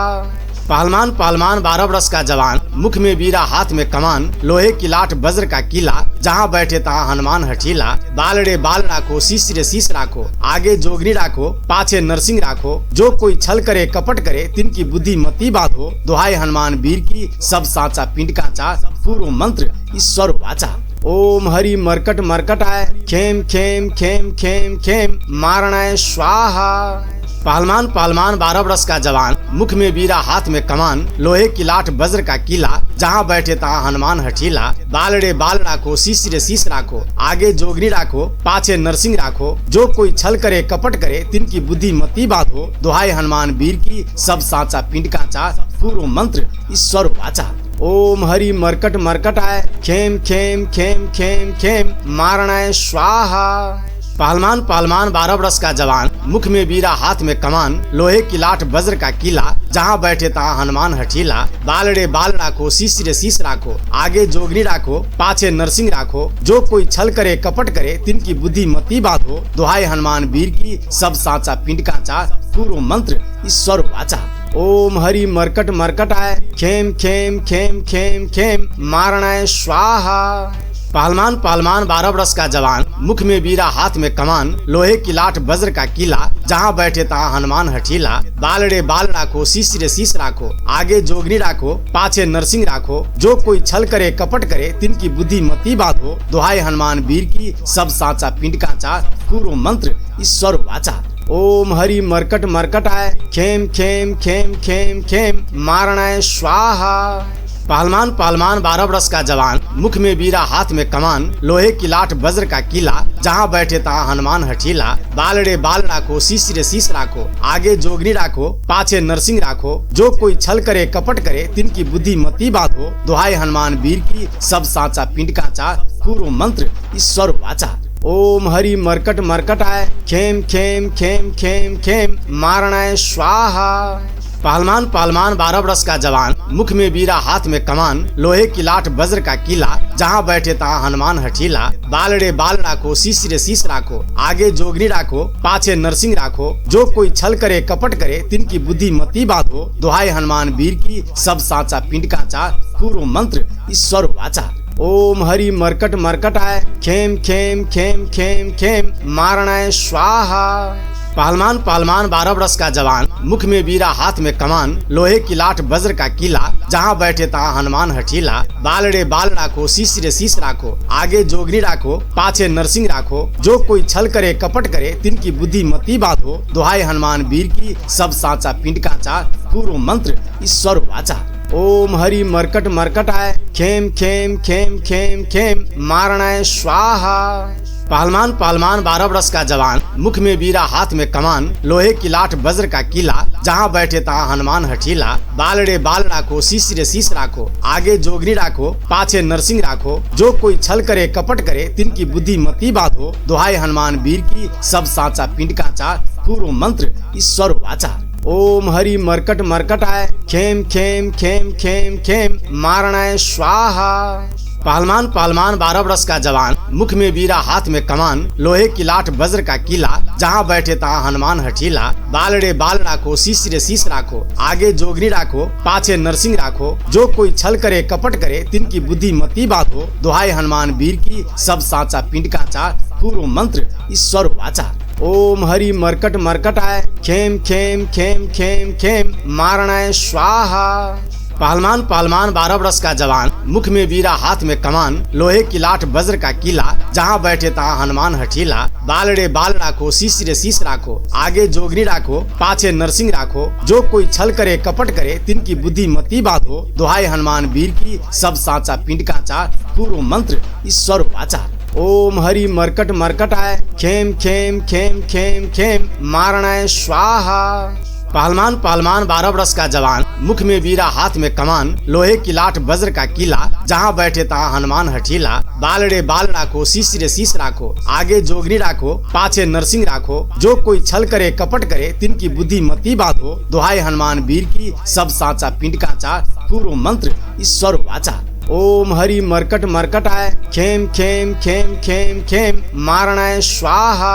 पहलवान पहलवान 12 बरस का जवान, मुख में बीरा हाथ में कमान, लोहे की लाठ वज्र का किला, जहाँ बैठे तहाँ हनुमान हठीला। बाल रे बाल राखो, शीश रे शीश राखो, आगे जोगनी राखो, पाछे नरसिंह राखो। जो कोई छल करे कपट करे, तिनकी बुद्धि मती बांधो। दुहाई हनुमान वीर की, सब साचा पिंड काचा, पूर्व मंत्र ईश्वर वाचा। ओम हरि मरकट मरकट आय, खेम खेम खेम खेम खेम, मारणाय स्वाहा। पहलवान पहलवान 12 बरस का जवान, मुख में बीरा हाथ में कमान, लोहे की लाठ वज्र का किला, जहाँ बैठे तहाँ हनुमान हठीला। बाल रे बाल राखो, शीश रे शीश राखो, आगे जोगनी राखो, पाछे नरसिंह राखो। जो कोई छल करे कपट करे, तिनकी बुद्धि मती बांधो। दुहाई हनुमान वीर की, सब साचा पिंड काचा, पूर्व मंत्र ईश्वर वाचा। ओम हरि मरकट मरकट आय, खेम खेम खेम खेम खेम, मारणाय स्वाहा। पहलवान पहलवान 12 बरस का जवान, मुख में बीरा हाथ में कमान, लोहे की लाठ वज्र का किला, जहाँ बैठे तहाँ हनुमान हठीला। बाल रे बाल राखो, शीश रे शीश राखो, आगे जोगनी राखो, पाछे नरसिंह राखो। जो कोई छल करे कपट करे, तिनकी बुद्धि मती बांधो। दुहाई हनुमान वीर की, सब साचा पिंड काचा, पूर्व मंत्र ईश्वर वाचा। ओम हरि मरकट मरकट आय, खेम खेम खेम खेम खेम, मारणाय स्वाहा। पहलवान पहलवान 12 बरस का जवान, मुख में बीरा हाथ में कमान, लोहे की लाठ वज्र का किला, जहाँ बैठे तहाँ हनुमान हठीला। बाल रे बाल राखो, शीश रे शीश राखो, आगे जोगनी राखो, पाछे नरसिंह राखो। जो कोई छल करे कपट करे, तिनकी बुद्धि मती बांधो। दुहाई हनुमान वीर की, सब साचा पिंड काचा, पूर्व मंत्र ईश्वर वाचा। ओम हरि मरकट मरकट आय, खेम खेम खेम खेम खेम, मारणाय स्वाहा। पहलवान पहलवान 12 बरस का जवान, मुख में बीरा हाथ में कमान, लोहे की लाठ वज्र का किला, जहाँ बैठे तहाँ हनुमान हठीला। बाल रे बाल राखो, शीश रे शीश राखो, आगे जोगनी राखो, पाछे नरसिंह राखो। जो कोई छल करे कपट करे, तिनकी बुद्धि मती बांधो। दुहाई हनुमान वीर की, सब साचा पिंड काचा, पूर्व मंत्र ईश्वर वाचा। ओम हरि मरकट मरकट आय, खेम खेम खेम खेम खेम, मारणाय स्वाहा। पहलवान पहलवान 12 बरस का जवान, मुख में बीरा हाथ में कमान, लोहे की लाठ वज्र का किला, जहाँ बैठे तहाँ हनुमान हठीला। बाल रे बाल राखो, शीश रे शीश राखो, आगे जोगनी राखो, पाछे नरसिंह राखो। जो कोई छल करे कपट करे, तिनकी बुद्धि मती बांधो। दुहाई हनुमान वीर की, सब साचा पिंड काचा, पूर्व मंत्र ईश्वर वाचा। ओम हरि मरकट मरकट आय, खेम खेम खेम खेम खेम, मारणाय स्वाहा। पहलवान पहलवान 12 बरस का जवान, मुख में बीरा हाथ में कमान, लोहे की लाठ वज्र का किला, जहाँ बैठे तहाँ हनुमान हठीला। बाल रे बाल राखो, शीश रे शीश राखो, आगे जोगनी राखो, पाछे नरसिंह राखो। जो कोई छल करे कपट करे, तिनकी बुद्धि मती बांधो। दुहाई हनुमान वीर की, सब साचा पिंड काचा, पूर्व मंत्र ईश्वर वाचा। ओम हरि मरकट मरकट आय, खेम खेम खेम खेम खेम, मारणाय स्वाहा। पहलवान पहलवान 12 बरस का जवान, मुख में बीरा हाथ में कमान, लोहे की लाठ वज्र का किला, जहाँ बैठे तहाँ हनुमान हठीला। बालड़े बाल राखो शीश रे शीश राखो, आगे जोगनी राखो पाछे नरसिंह राखो। जो कोई छल करे कपट करे तिनकी बुद्धि मती बाधो। दुहाई हनुमान वीर की सब साचा पिंड काचा, पूर्व मंत्र ईश्वर वाचा। ओम हरि मरकट मरकट आय, खेम खेम खेम खेम खेम मारणाय स्वाहा। पहलवान पहलवान 12 वर्ष का जवान, मुख में वीरा हाथ में कमान। लोहे की लाठ वज्र का किला, जहाँ बैठे तहाँ हनुमान हठीला। बालड़े बाल राखो शीश रे शीश राखो, आगे जोगनी राखो पाछे नरसिंह राखो। जो कोई छल करे कपट करे तिनकी बुद्धि मती बाधो। दुहाई हनुमान वीर की सब साचा पिंड काचा, पूर्व मंत्र ईश्वर वाचा। ओम हरि मरकट मरकट आय, खेम खेम खेम खेम खेम मारणाय स्वाहा। पहलवान पहलवान 12 वर्ष का जवान, मुख में वीरा हाथ में कमान। लोहे की लाठ वज्र का किला, जहाँ बैठे तहाँ हनुमान हठीला। बालड़े बाल राखो शीश रे शीश राखो, आगे जोगनी राखो पाछे नरसिंह राखो। जो कोई छल करे कपट करे तिनकी बुद्धि मती बाधो। दुहाई हनुमान वीर की सब साचा पिंड काचा, पूर्व मंत्र ईश्वर वाचा। ओम हरि मरकट मरकट आय, खेम खेम खेम खेम खेम मारणाय स्वाहा। पहलवान पहलवान 12 वर्ष का जवान, मुख में वीरा हाथ में कमान। लोहे की लाठ वज्र का किला, जहाँ बैठे तहाँ हनुमान हठीला। बालड़े बाल राखो शीश रे शीश राखो, आगे जोगनी राखो पाछे नरसिंह राखो। जो कोई छल करे कपट करे तिनकी बुद्धि मती बाधो। दुहाई हनुमान वीर की सब साचा पिंड काचा, पूर्व मंत्र ईश्वर वाचा। ओम हरि मरकट मरकट आय, खेम खेम खेम खेम खेम मारणाय स्वाहा।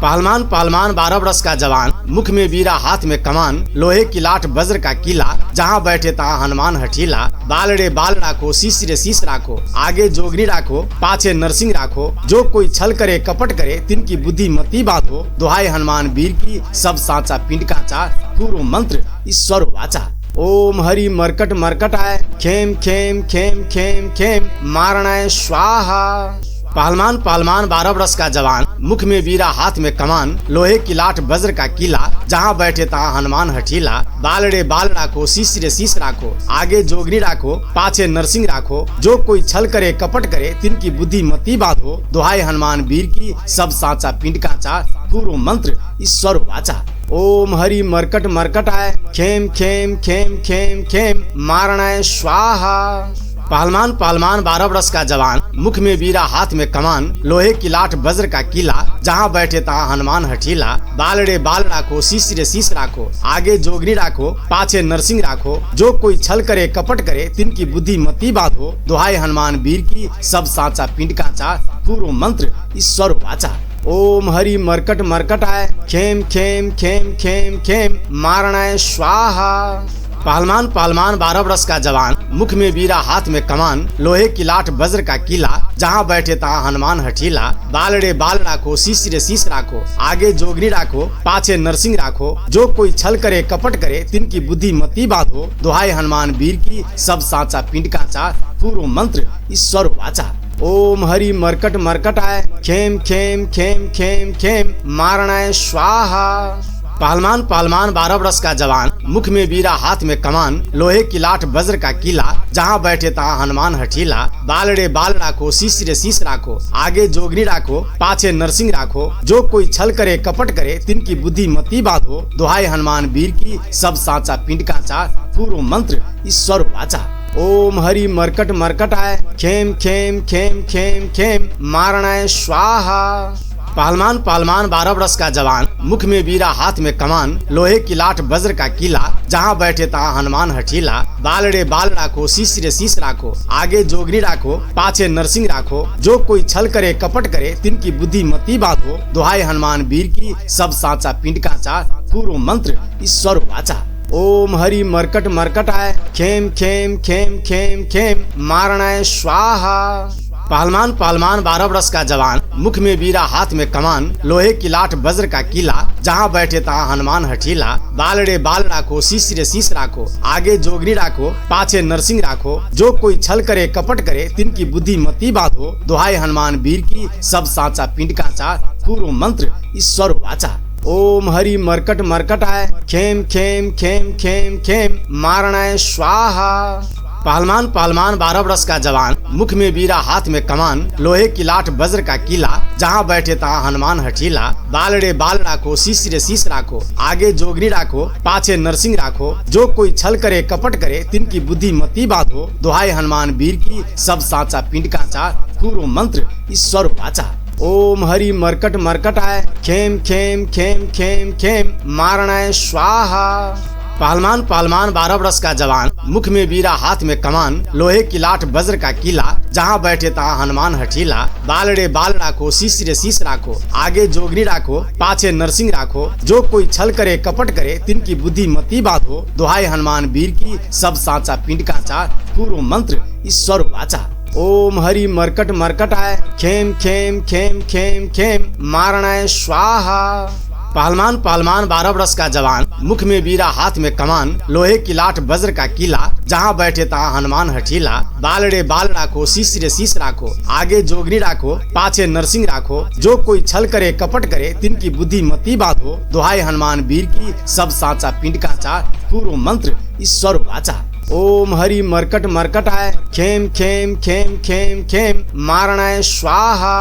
पहलवान पहलवान 12 वर्ष का जवान, मुख में वीरा हाथ में कमान। लोहे की लाठ वज्र का किला, जहाँ बैठे तहाँ हनुमान हठीला। बालड़े बाल राखो शीश रे शीश राखो, आगे जोगनी राखो पाछे नरसिंह राखो। जो कोई छल करे कपट करे तिनकी बुद्धि मती बाधो। दुहाई हनुमान वीर की सब साचा पिंड काचा, पूर्व मंत्र ईश्वर वाचा। ओम हरि मरकट मरकट आय, खेम खेम खेम खेम खेम मारणाय स्वाहा। पहलवान पहलवान 12 वर्ष का जवान, मुख में वीरा हाथ में कमान। लोहे की लाठ वज्र का किला, जहाँ बैठे तहाँ हनुमान हठीला। बालड़े बाल राखो शीश रे शीश राखो, आगे जोगनी राखो पाछे नरसिंह राखो। जो कोई छल करे कपट करे तिनकी बुद्धि मती बाधो। दुहाई हनुमान वीर की सब साचा पिंड काचा, पूर्व मंत्र ईश्वर वाचा। ओम हरि मरकट मरकट आय, खेम खेम खेम खेम खेम मारणाय स्वाहा। पहलवान पहलवान 12 वर्ष का जवान, मुख में वीरा हाथ में कमान। लोहे की लाठ वज्र का किला, जहाँ बैठे तहाँ हनुमान हठीला। बालड़े बाल राखो शीश रे शीश राखो, आगे जोगनी राखो पाछे नरसिंह राखो। जो कोई छल करे कपट करे तिनकी बुद्धि मती बाधो। दुहाई हनुमान वीर की सब साचा पिंड काचा, पूर्व मंत्र ईश्वर वाचा। ओम हरि मरकट मरकट आय, खेम खेम खेम खेम खेम मारणाय स्वाहा। पहलवान पहलवान 12 वर्ष का जवान, मुख में वीरा हाथ में कमान। लोहे की लाठ वज्र का किला, जहाँ बैठे तहाँ हनुमान हठीला। बालड़े बाल राखो शीश रे शीश राखो, आगे जोगनी राखो पाछे नरसिंह राखो। जो कोई छल करे कपट करे तिनकी बुद्धि मती बाधो। दुहाई हनुमान वीर की सब साचा पिंड काचा, पूर्व मंत्र ईश्वर वाचा। ओम हरि मरकट मरकट आय, खेम खेम खेम खेम खेम मारणाय स्वाहा। पहलवान पहलवान 12 वर्ष का जवान, मुख में वीरा हाथ में कमान। लोहे की लाठ वज्र का किला, जहाँ बैठे तहाँ हनुमान हठीला। बालड़े बाल राखो शीश रे शीश राखो, आगे जोगनी राखो पाछे नरसिंह राखो। जो कोई छल करे कपट करे तिनकी बुद्धि मती बाधो। दुहाई हनुमान वीर की सब साचा पिंड काचा, पूर्व मंत्र ईश्वर वाचा। ओम हरि मरकट मरकट आय, खेम खेम खेम खेम खेम मारणाय स्वाहा। पहलवान पहलवान 12 वर्ष का जवान, मुख में वीरा हाथ में कमान। लोहे की लाठ वज्र का किला, जहाँ बैठे तहाँ हनुमान हठीला। बालड़े बाल राखो शीश रे शीश राखो, आगे जोगनी राखो पाछे नरसिंह राखो। जो कोई छल करे कपट करे तिनकी बुद्धि मती बाधो। दुहाई हनुमान वीर की सब साचा पिंड काचा, पूर्व मंत्र ईश्वर वाचा। ओम हरि मरकट मरकट आय, खेम खेम खेम खेम खेम मारणाय स्वाहा। पहलवान पहलवान 12 वर्ष का जवान, मुख में वीरा हाथ में कमान। लोहे की लाठ वज्र का किला, जहाँ बैठे तहाँ हनुमान हठीला। बालड़े बाल राखो शीश रे शीश राखो, आगे जोगनी राखो पाछे नरसिंह राखो। जो कोई छल करे कपट करे तिनकी बुद्धि मती बाधो। दुहाई हनुमान वीर की सब साचा पिंड काचा, पूर्व मंत्र ईश्वर वाचा। ओम हरि मरकट मरकट आय, खेम खेम खेम खेम खेम मारणाय स्वाहा। पहलवान पहलवान 12 वर्ष का जवान, मुख में बीरा हाथ में कमान, लोहे की लाठ वज्र का किला, जहाँ बैठे तहाँ हनुमान हठीला। बाल रे बाल राखो, शीश रे शीश राखो, आगे जोगनी राखो, पाछे नरसिंह राखो। जो कोई छल करे कपट करे, तिनकी बुद्धि मती बांधो। दुहाई हनुमान वीर की, सब साचा पिंड काचा, पूर्व मंत्र ईश्वर वाचा। ओम हरि मरकट मरकट आय, खेम खेम खेम खेम खेम, मारणाय स्वाहा। पहलवान पहलवान 12 वर्ष का जवान, मुख में बीरा हाथ में कमान, लोहे की लाठ वज्र का किला, जहाँ बैठे तहाँ हनुमान हठीला। बाल रे बाल राखो, शीश रे शीश राखो, आगे जोगनी राखो, पाछे नरसिंह राखो। जो कोई छल करे कपट करे, तिनकी बुद्धि मती बांधो। दुहाई हनुमान वीर की, सब साचा पिंड काचा, पूर्व मंत्र ईश्वर वाचा। ओम हरि मरकट मरकट आय, खेम खेम खेम खेम खेम, मारणाय स्वाहा। पहलवान पहलवान 12 वर्ष का जवान, मुख में बीरा हाथ में कमान, लोहे की लाठ वज्र का किला, जहाँ बैठे तहाँ हनुमान हठीला। बाल रे बाल राखो, शीश रे शीश राखो, आगे जोगनी राखो, पाछे नरसिंह राखो। जो कोई छल करे कपट करे, तिनकी बुद्धि मती बांधो। दुहाई हनुमान वीर की, सब साचा पिंड काचा, पूर्व मंत्र ईश्वर वाचा। ओम हरि मरकट मरकट आय, खेम खेम खेम खेम खेम, मारणाय स्वाहा।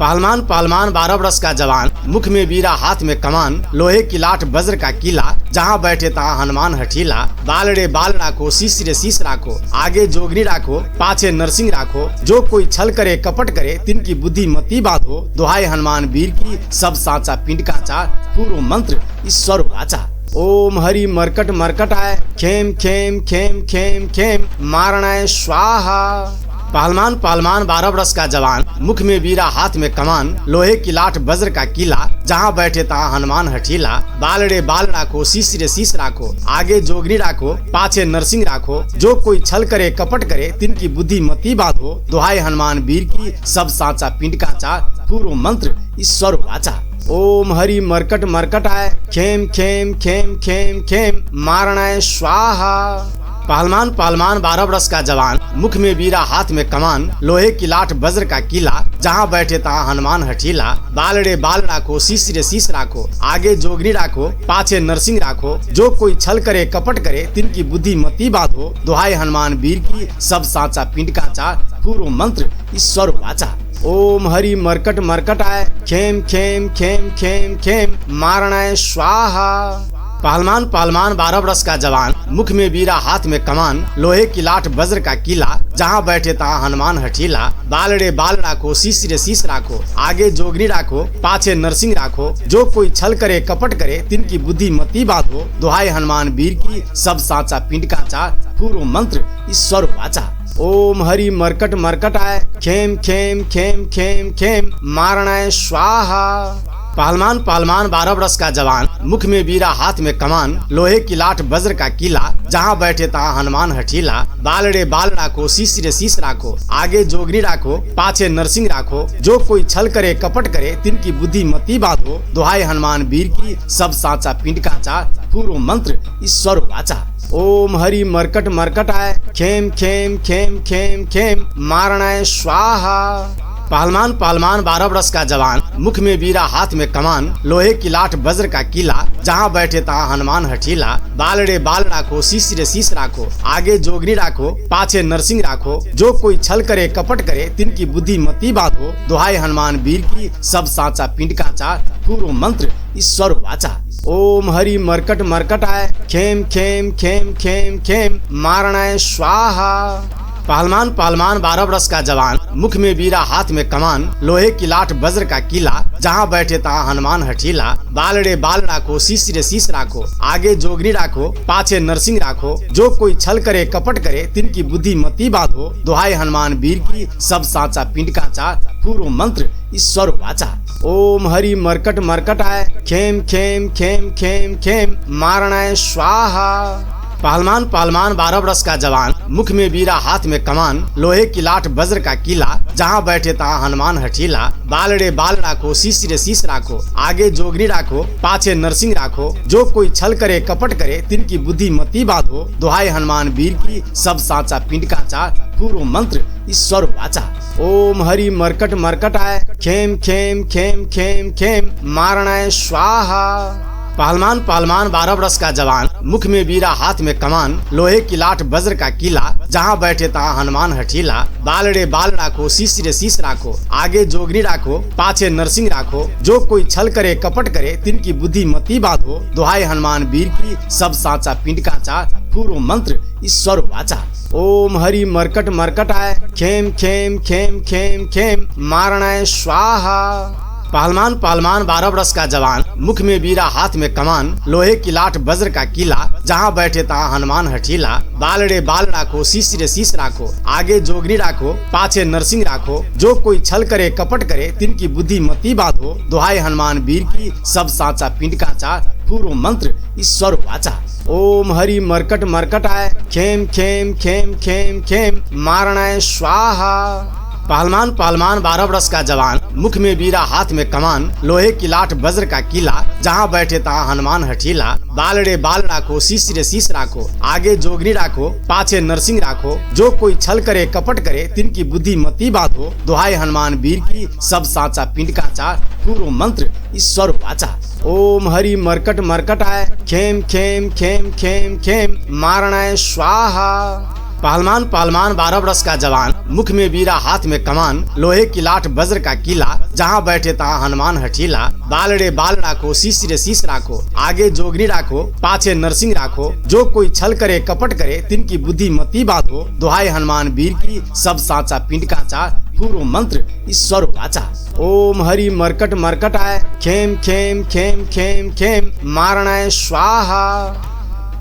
पहलवान पहलवान 12 वर्ष का जवान, मुख में बीरा हाथ में कमान, लोहे की लाठ वज्र का किला, जहाँ बैठे तहाँ हनुमान हठीला। बाल रे बाल राखो, शीश रे शीश राखो, आगे जोगनी राखो, पाछे नरसिंह राखो। जो कोई छल करे कपट करे, तिनकी बुद्धि मती बांधो। दुहाई हनुमान वीर की, सब साचा पिंड काचा, पूर्व मंत्र ईश्वर वाचा। ओम हरि मरकट मरकट आय, खेम खेम खेम खेम खेम, मारणाय स्वाहा। पहलवान पहलवान 12 वर्ष का जवान, मुख में बीरा हाथ में कमान, लोहे की लाठ वज्र का किला, जहाँ बैठे तहाँ हनुमान हठीला। बाल रे बाल राखो, शीश रे शीश राखो, आगे जोगनी राखो, पाछे नरसिंह राखो। जो कोई छल करे कपट करे, तिनकी बुद्धि मती बांधो। दुहाई हनुमान वीर की, सब साचा पिंड काचा, पूर्व मंत्र ईश्वर वाचा। ओम हरि मरकट मरकट आय, खेम खेम खेम खेम खेम, मारणाय स्वाहा। पहलवान पहलवान 12 वर्ष का जवान, मुख में बीरा हाथ में कमान, लोहे की लाठ वज्र का किला, जहाँ बैठे तहाँ हनुमान हठीला। बाल रे बाल राखो, शीश रे शीश राखो, आगे जोगनी राखो, पाछे नरसिंह राखो। जो कोई छल करे कपट करे, तिनकी बुद्धि मती बांधो। दुहाई हनुमान वीर की, सब साचा पिंड काचा, पूर्व मंत्र ईश्वर वाचा। ओम हरि मरकट मरकट आय, खेम खेम खेम खेम खेम, मारणाय स्वाहा। पहलवान पहलवान 12 वर्ष का जवान, मुख में बीरा हाथ में कमान, लोहे की लाठ वज्र का किला, जहाँ बैठे तहाँ हनुमान हठीला। बाल रे बाल राखो, शीश रे शीश राखो, आगे जोगनी राखो, पाछे नरसिंह राखो। जो कोई छल करे कपट करे, तिनकी बुद्धि मती बांधो। दुहाई हनुमान वीर की, सब साचा पिंड काचा, पूर्व मंत्र ईश्वर वाचा। ओम हरि मरकट मरकट आय, खेम खेम खेम खेम खेम, मारणाय स्वाहा। पहलवान पहलवान 12 वर्ष का जवान, मुख में बीरा हाथ में कमान, लोहे की लाठ वज्र का किला, जहाँ बैठे तहाँ हनुमान हठीला। बाल रे बाल राखो, शीश रे शीश राखो, आगे जोगनी राखो, पाछे नरसिंह राखो। जो कोई छल करे कपट करे, तिनकी बुद्धि मती बांधो। दुहाई हनुमान वीर की, सब साचा पिंड काचा, पूर्व मंत्र ईश्वर वाचा। ओम हरि मरकट मरकट आय, खेम खेम खेम खेम खेम, मारणाय स्वाहा। पहलवान पहलवान 12 वर्ष का जवान, मुख में बीरा हाथ में कमान, लोहे की लाठ वज्र का किला, जहाँ बैठे तहाँ हनुमान हठीला। बाल रे बाल राखो, शीश रे शीश राखो, आगे जोगनी राखो, पाछे नरसिंह राखो। जो कोई छल करे कपट करे, तिनकी बुद्धि मती बांधो। दुहाई हनुमान वीर की, सब साचा पिंड काचा, पूर्व मंत्र ईश्वर वाचा। ओम हरि मरकट मरकट आय, खेम खेम खेम खेम खेम, मारणाय स्वाहा। पहलवान पहलवान 12 वर्ष का जवान, मुख में बीरा हाथ में कमान, लोहे की लाठ वज्र का किला, जहाँ बैठे तहाँ हनुमान हठीला। बाल रे बाल राखो, शीश रे शीश राखो, आगे जोगनी राखो, पाछे नरसिंह राखो। जो कोई छल करे कपट करे, तिनकी बुद्धि मती बांधो। दुहाई हनुमान वीर की, सब साचा पिंड काचा, पूर्व मंत्र ईश्वर वाचा। ओम हरि मरकट मरकट आय, खेम खेम खेम खेम खेम, मारणाय स्वाहा। पहलवान पहलवान 12 वर्ष का जवान, मुख में बीरा हाथ में कमान, लोहे की लाठ वज्र का किला, जहाँ बैठे तहाँ हनुमान हठीला। बाल रे बाल राखो, शीश रे शीश राखो, आगे जोगनी राखो, पाछे नरसिंह राखो। जो कोई छल करे कपट करे, तिनकी बुद्धि मती बांधो। दुहाई हनुमान वीर की, सब साचा पिंड काचा, पूर्व मंत्र ईश्वर वाचा। ओम हरि मरकट मरकट आय, खेम खेम खेम खेम खेम, मारणाय स्वाहा। पहलवान पहलवान 12 वर्ष का जवान, मुख में बीरा हाथ में कमान, लोहे की लाठ वज्र का किला, जहाँ बैठे तहाँ हनुमान हठीला। बाल रे बाल राखो, शीश रे शीश राखो, आगे जोगनी राखो, पाछे नरसिंह राखो। जो कोई छल करे कपट करे, तिनकी बुद्धि मती बांधो। दुहाई हनुमान वीर की, सब साचा पिंड काचा, पूर्व मंत्र ईश्वर वाचा। ओम हरि मरकट मरकट आय, खेम खेम खेम खेम खेम, मारणाय स्वाहा। पहलवान पहलवान 12 वर्ष का जवान, मुख में बीरा हाथ में कमान, लोहे की लाठ वज्र का किला, जहाँ बैठे तहाँ हनुमान हठीला। बाल रे बाल राखो, शीश रे शीश राखो, आगे जोगनी राखो, पाछे नरसिंह राखो। जो कोई छल करे कपट करे, तिनकी बुद्धि मती बांधो। दुहाई हनुमान वीर की, सब साचा पिंड काचा, पूर्व मंत्र ईश्वर वाचा। ओम हरि मरकट मरकट आय, खेम खेम खेम खेम खेम, मारणाय स्वाहा। पहलवान पहलवान 12 वर्ष का जवान, मुख में बीरा हाथ में कमान, लोहे की लाठ वज्र का किला, जहाँ बैठे तहाँ हनुमान हठीला। बाल रे बाल राखो, शीश रे शीश राखो, आगे जोगनी राखो, पाछे नरसिंह राखो। जो कोई छल करे कपट करे, तिनकी बुद्धि मती बांधो। दुहाई हनुमान वीर की, सब साचा पिंड काचा, पूर्व मंत्र ईश्वर वाचा। ओम हरि मरकट मरकट आय, खेम खेम खेम खेम खेम, मारणाय स्वाहा। पहलवान पहलवान 12 वर्ष का जवान, मुख में बीरा हाथ में कमान, लोहे की लाठ वज्र का किला, जहाँ बैठे तहाँ हनुमान हठीला। बाल रे बाल राखो, शीश रे शीश राखो, आगे जोगनी राखो, पाछे नरसिंह राखो। जो कोई छल करे कपट करे, तिनकी बुद्धि मती बांधो। दुहाई हनुमान वीर की, सब साचा पिंड काचा, पूर्व मंत्र ईश्वर वाचा। ओम हरि मरकट मरकट आय, खेम खेम खेम खेम खेम, मारणाय स्वाहा।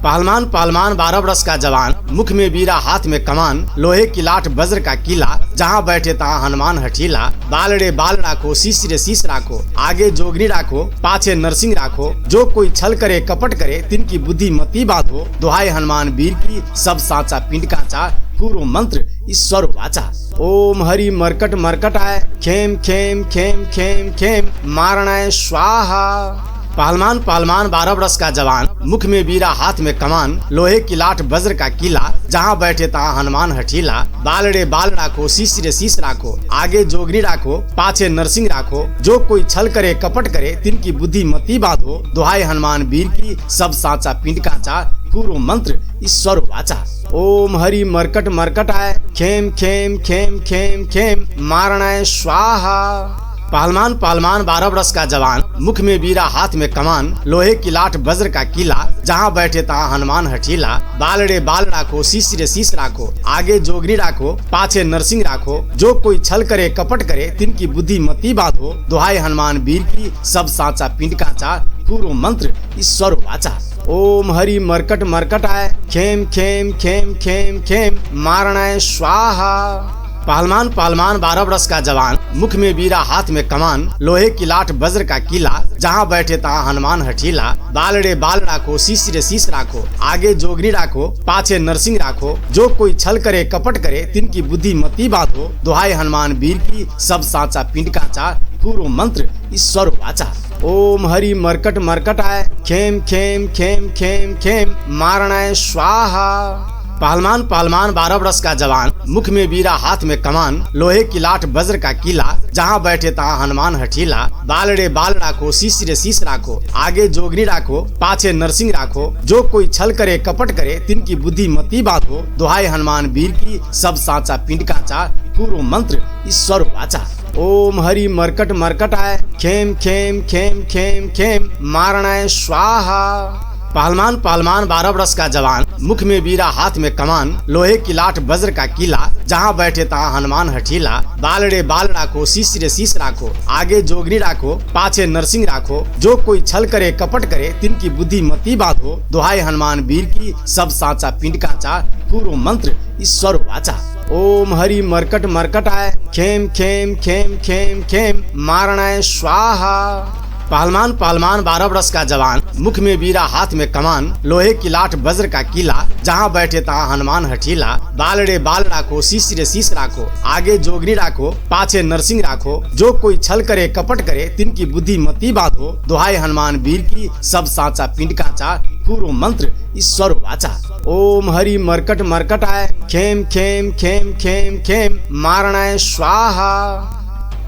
पहलवान पहलवान 12 वर्ष का जवान, मुख में बीरा हाथ में कमान, लोहे की लाठ वज्र का किला, जहाँ बैठे तहाँ हनुमान हठीला। बाल रे बाल राखो, शीश रे शीश राखो, आगे जोगनी राखो, पाछे नरसिंह राखो। जो कोई छल करे कपट करे, तिनकी बुद्धि मती बांधो। दुहाई हनुमान वीर की, सब साचा पिंड काचा, पूर्व मंत्र ईश्वर वाचा। ओम हरि मरकट मरकट आय, खेम खेम खेम खेम खेम, मारणाय स्वाहा। पहलवान पहलवान 12 वर्ष का जवान, मुख में बीरा हाथ में कमान, लोहे की लाठ वज्र का किला, जहाँ बैठे तहाँ हनुमान हठीला। बाल रे बाल राखो, शीश रे शीश राखो, आगे जोगनी राखो, पाछे नरसिंह राखो। जो कोई छल करे कपट करे, तिनकी बुद्धि मती बांधो। दुहाई हनुमान वीर की, सब साचा पिंड काचा, पूर्व मंत्र ईश्वर वाचा। ओम हरि मरकट मरकट आय, खेम खेम खेम खेम खेम, मारणाय स्वाहा। पहलवान पहलवान 12 वर्ष का जवान, मुख में बीरा हाथ में कमान, लोहे की लाठ वज्र का किला, जहाँ बैठे तहाँ हनुमान हठीला। बाल रे बाल राखो, शीश रे शीश राखो, आगे जोगनी राखो, पाछे नरसिंह राखो। जो कोई छल करे कपट करे, तिनकी बुद्धि मती बांधो। दुहाई हनुमान वीर की, सब साचा पिंड काचा, पूर्व मंत्र ईश्वर वाचा। ओम हरि मरकट मरकट आय, खेम खेम खेम खेम खेम, मारणाय स्वाहा। पहलवान पहलवान 12 वर्ष का जवान, मुख में बीरा हाथ में कमान, लोहे की लाठ वज्र का किला, जहाँ बैठे तहाँ हनुमान हठीला। बाल रे बाल राखो, शीश रे शीश राखो, आगे जोगनी राखो, पाछे नरसिंह राखो। जो कोई छल करे कपट करे, तिनकी बुद्धि मती बांधो। दुहाई हनुमान वीर की, सब साचा पिंड काचा, पूर्व मंत्र ईश्वर वाचा। ओम हरि मरकट मरकट आय, खेम खेम खेम खेम खेम, मारणाय स्वाहा। पहलवान पहलवान 12 वर्ष का जवान, मुख में बीरा हाथ में कमान, लोहे की लाठ वज्र का किला, जहाँ बैठे तहाँ हनुमान हठीला। बाल रे बाल राखो, शीश रे शीश राखो, आगे जोगनी राखो, पाछे नरसिंह राखो। जो कोई छल करे कपट करे, तिनकी बुद्धि मती बांधो। दुहाई हनुमान वीर की, सब साचा पिंड काचा, पूर्व मंत्र ईश्वर वाचा। ओम हरि मरकट मरकट आय, खेम खेम खेम खेम खेम, मारणाय स्वाहा। पहलवान पहलवान 12 वर्ष का जवान, मुख में बीरा हाथ में कमान, लोहे की लाठ वज्र का किला, जहाँ बैठे तहाँ हनुमान हठीला। बाल रे बाल राखो, शीश रे शीश राखो, आगे जोगनी राखो, पाछे नरसिंह राखो। जो कोई छल करे कपट करे, तिनकी बुद्धि मती बांधो। दुहाई हनुमान वीर की, सब साचा पिंड काचा, पूर्व मंत्र ईश्वर वाचा। ओम हरि मरकट मरकट आय, खेम खेम खेम खेम खेम, मारणाय स्वाहा। पहलवान पहलवान 12 वर्ष का जवान, मुख में बीरा हाथ में कमान, लोहे की लाठ वज्र का किला, जहाँ बैठे तहाँ हनुमान हठीला। बाल रे बाल राखो, शीश रे शीश राखो, आगे जोगनी राखो, पाछे नरसिंह राखो। जो कोई छल करे कपट करे, तिनकी बुद्धि मती बांधो। दुहाई हनुमान वीर की, सब साचा पिंड काचा, पूर्व मंत्र ईश्वर वाचा। ओम हरि मरकट मरकट आय, खेम खेम खेम खेम खेम, मारणाय स्वाहा।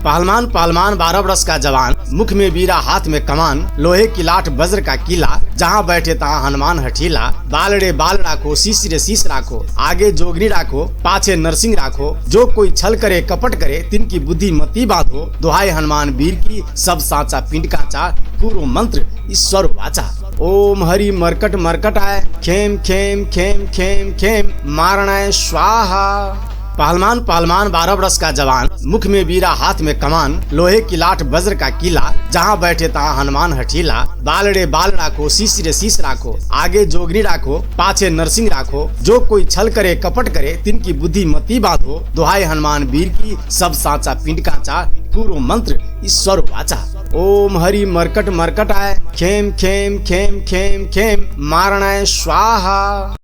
पहलवान पहलवान 12 वर्ष का जवान, मुख में बीरा हाथ में कमान, लोहे की लाठ वज्र का किला, जहाँ बैठे तहाँ हनुमान हठीला। बालड़े बाल राखो, शीश रे शीश राखो, आगे जोगनी राखो, पाछे नरसिंह राखो। जो कोई छल करे कपट करे, तिनकी बुद्धि मति बांधो। दुहाई हनुमान वीर की, सब साचा पिंड काचा, पूर्व मंत्र ईश्वर वाचा। ओम हरि मरकट मरकट आय, खेम खेम खेम खेम खेम, मारणाय स्वाहा। पहलवान पहलवान 12 वर्ष का जवान, मुख में बीरा हाथ में कमान, लोहे की लाठ वज्र का किला, जहाँ बैठे तहाँ हनुमान हठीला। बालड़े बाल राखो, शीश रे शीश राखो, आगे जोगनी राखो, पाछे नरसिंह राखो। जो कोई छल करे कपट करे, तिनकी बुद्धि मति बांधो। दुहाई हनुमान वीर की, सब साचा पिंड काचा, पूर्व मंत्र ईश्वर वाचा। ओम हरि मरकट मरकट आय, खेम खेम खेम खेम खेम, मारणाय स्वाहा।